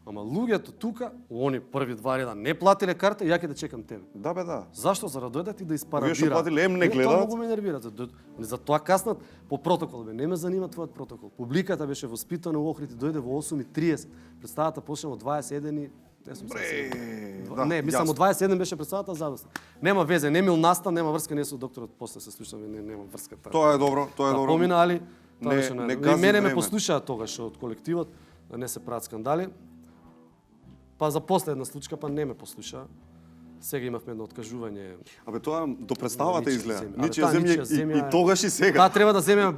Ама луѓето тука, они први два реда не платиле карта, ја ќе да чекам тебе. Да бе, да. Зашто? За да дојдат и да испарадира. Вие што платиле, не гледат. Тоа многу ме нервира. За тоа каснат по протокол, бе. Не ме занима твојот протокол. Публиката беше воспитана во Охрид и дојде во 8:30. Представата почна во 21 не, мислам, од 27 беше представата задоста. Нема везе, Емил Настан, нема врска, не со докторот, после се слушаме, нема врска. Тоа е добро, тоа е добро. Помина, али тоа беше не мене ме послушаа тогаш од колективот, да не се прават скандали. Па за после една случка, па не ме послушаа. Сега имавме едно откажување. Абе тоа до представата изгледа. Ничија земја и тогаш и сега. Таа треба да земе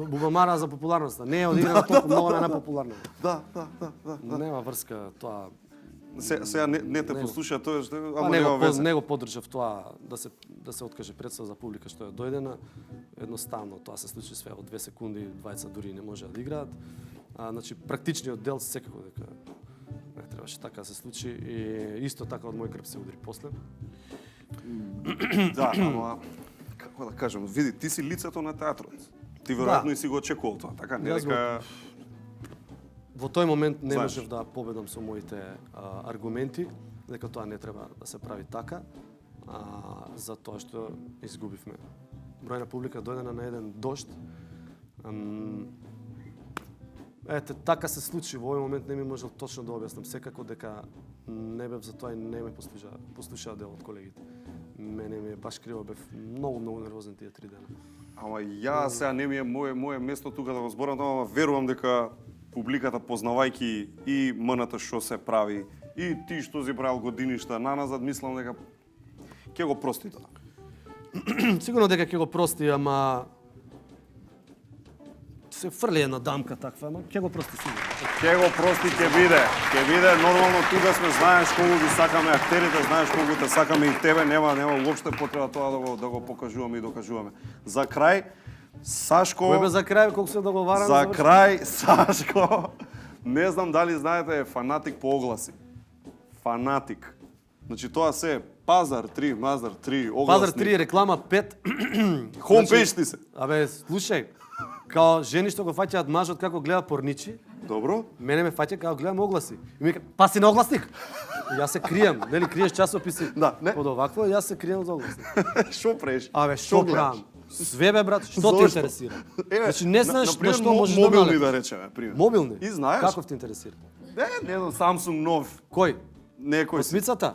Бубамара за популярноста. Не е одиграна толку многу на непопуларна. Да. Нема врска тоа. Сега не те послуша тоа што ама нема везе. Не го поддржав тоа да се откаже представа за публика што е дојдена. Едноставно тоа се случи све во 2 секунди, 20 дури не може да играат. Значи практичниот дел секако дека не требаше така да се случи и исто така од мој грб се удари после. Да, ама како да кажам, види, ти си лицето на театрот. Ти веројатно и си го очекувал тоа, така не дека во тој момент не можев да победам со моите аргументи, дека тоа не треба да се прави така, за тоа што изгубивме. Бројна публика дојдена на еден дожд. Ете, така се случи, во овој момент не ми можел точно да објаснам, секако дека не бев за тоа и не ме послушаа дел од колегите. Мене ми е баш криво, бев многу нервозен тие 3 дена. Ама ја сега не ми е моје место тука да го зборам, ама верувам дека публиката, познавајќи и МНТ што се прави, и ти што си правил годиништа наназад, мислам дека ќе го прости тоа. Сигурно дека ќе го прости, ама се фрли една дамка таква, ама ќе го прости сигурно. Ќе го прости, ќе биде нормално, тука сме, знаеш колку ги сакаме актерите, знаеш колку те сакаме и тебе, нема уопште потреба тоа да го покажуваме и докажуваме. За крај, Сашко... Кој бе за крај, колку се договараме? За крај, Сашко, не знам дали знаете, е фанатик по огласи. Фанатик. Значи тоа се Пазар 3, Мазар 3, огласник. Пазар 3, реклама 5. Homepage ти се. Абе, слушај, као жени што го фаќаат мажот како гледа порничи. Добро. Мене ме фаќа како гледам огласи. И ми вика, па си на огласник. И јас се крием, нели криеш часописи. Да, не. Од овакво, јас се крием од огласник. Што правиш? Абе, што правам? Све бе, брат, што те интересира? Значи не знаеш на што можеш да налетиш. Мобилни да речеме, пример. Мобилни? И знаеш? Каков те интересира? Не знам, Samsung нов. Кој? Некој. Осмицата?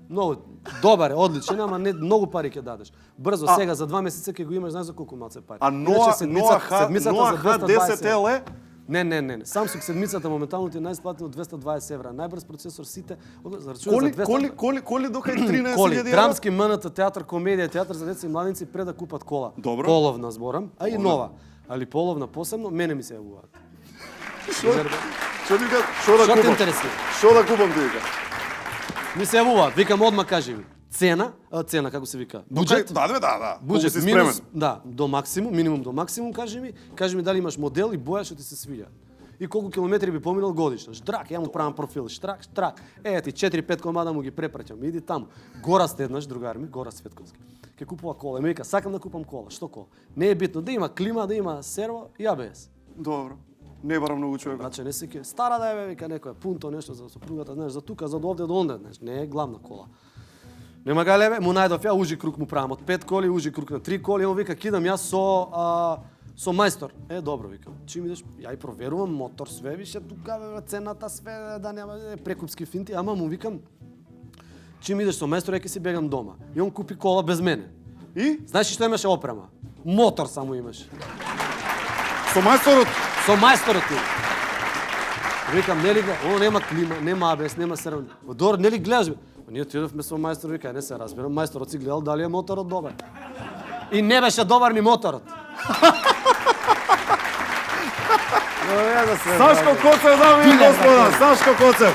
Многу добар е, одличен, ама не многу пари ќе дадеш. Брзо сега за 2 месеца ќе го имаш, знаеш за колку малце пари. А Noah H10 ле? Не. Samsung седмицата моментално ти е најисплатено 220 евра. Најбрз процесор сите. Коли дока е 13.000 коли, драмски МНТ, театар, комедија, театар за деца и младинци пред да купат кола. Добро. Половна зборам, а и нова. Али половна посебно, мене ми се јавуваат. Што те интересира? Што да купам ти вика? Ми се јавуваат, викам одма кажи ми. Цена како се вика? Буџет? Да. Буџет минус, да, до максимум, минимум до максимум, кажи ми дали имаш модел и боја што ти се свиѓа. И колку километри би поминал годишно. Штрак, ја му правам профил, штрак. Ти 4-5 комада му ги препраќам, иди таму. Гораст еднаш, другар ми, Гораст Светковски. Ке купува кола, ми вика, сакам да купам кола. Што кола? Не е битно да има клима, да има серво и ABS. Добро. Не барам многу човек. Значи не се ке стара да е, вика некоја пунто нешто за сопругата, знаеш, за тука, за овде до онде, знаеш, не е главна кола. Нема га леве, му најдов ја ужи круг му правам од 5 коли, ужи круг на 3 коли, му вика кидам јас со мајстор. Добро викам. Чим идеш? Ја и проверувам мотор, све више тука цената све да нема прекупски финти, ама му викам чим идеш со мајстор, ќе си бегам дома. И он купи кола без мене. И знаеш што имаше опрема? Мотор само имаше. Со мајсторот? Со мајсторот ти. Викам, нели оно нема клима, нема ABS, нема серво. Добро, нели гледаш? Ние отидовме со мајстор, вика, не се разбирам, мајсторот си гледал дали е моторот добар. И не беше добар ни моторот. Сашко Коцев, дами и господа, Сашко Коцев.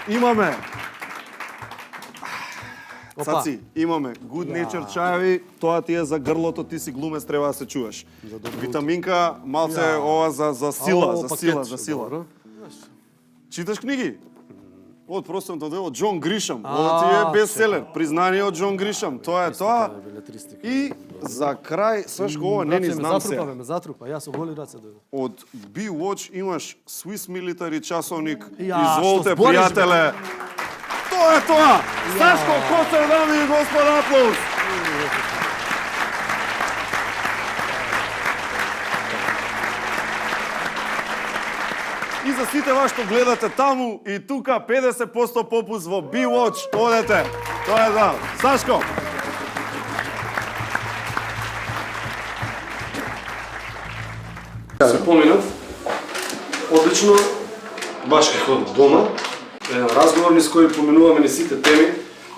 Имаме Цаци, имаме Good Nature чаеви, тоа ти е за грлото, ти си глумец, треба да се чуваш. Витаминка, малце ова за сила. Читаш книги? Од просторното дело Џон Гришам. Ова ти е бестселер, признание од Џон Гришам. Тоа е тоа. И за крај, Сашко, ова не ни знам се. Ме затрупа, јас со голи раце дојдов. Од B-Watch имаш Swiss Military часовник. Ја, Изволте, што збориш, пријателе. Тоа е тоа! Сашко Коцев, дами и господа, аплауз! И за сите вас што гледате таму и тука 50% попуст во B-Watch. Одете. Тоа е да. Сашко. Се поминав. Одлично. Баш како дома. Разговор низ кој поминуваме ни сите теми.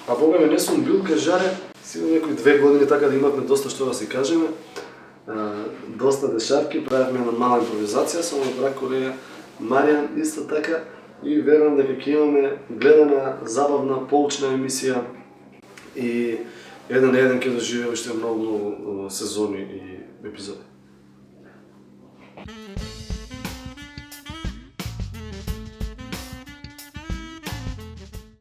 А бога ме не сум бил кај Жаре. Сигурно некои 2 години така да имавме доста што да си кажеме. Доста дешавки, правевме една мала импровизација, само бра колега Маријан исто така и верувам дека ќе имаме гледана, забавна, поучна емисија и еден на еден ќе доживеме уште многу сезони и епизоди.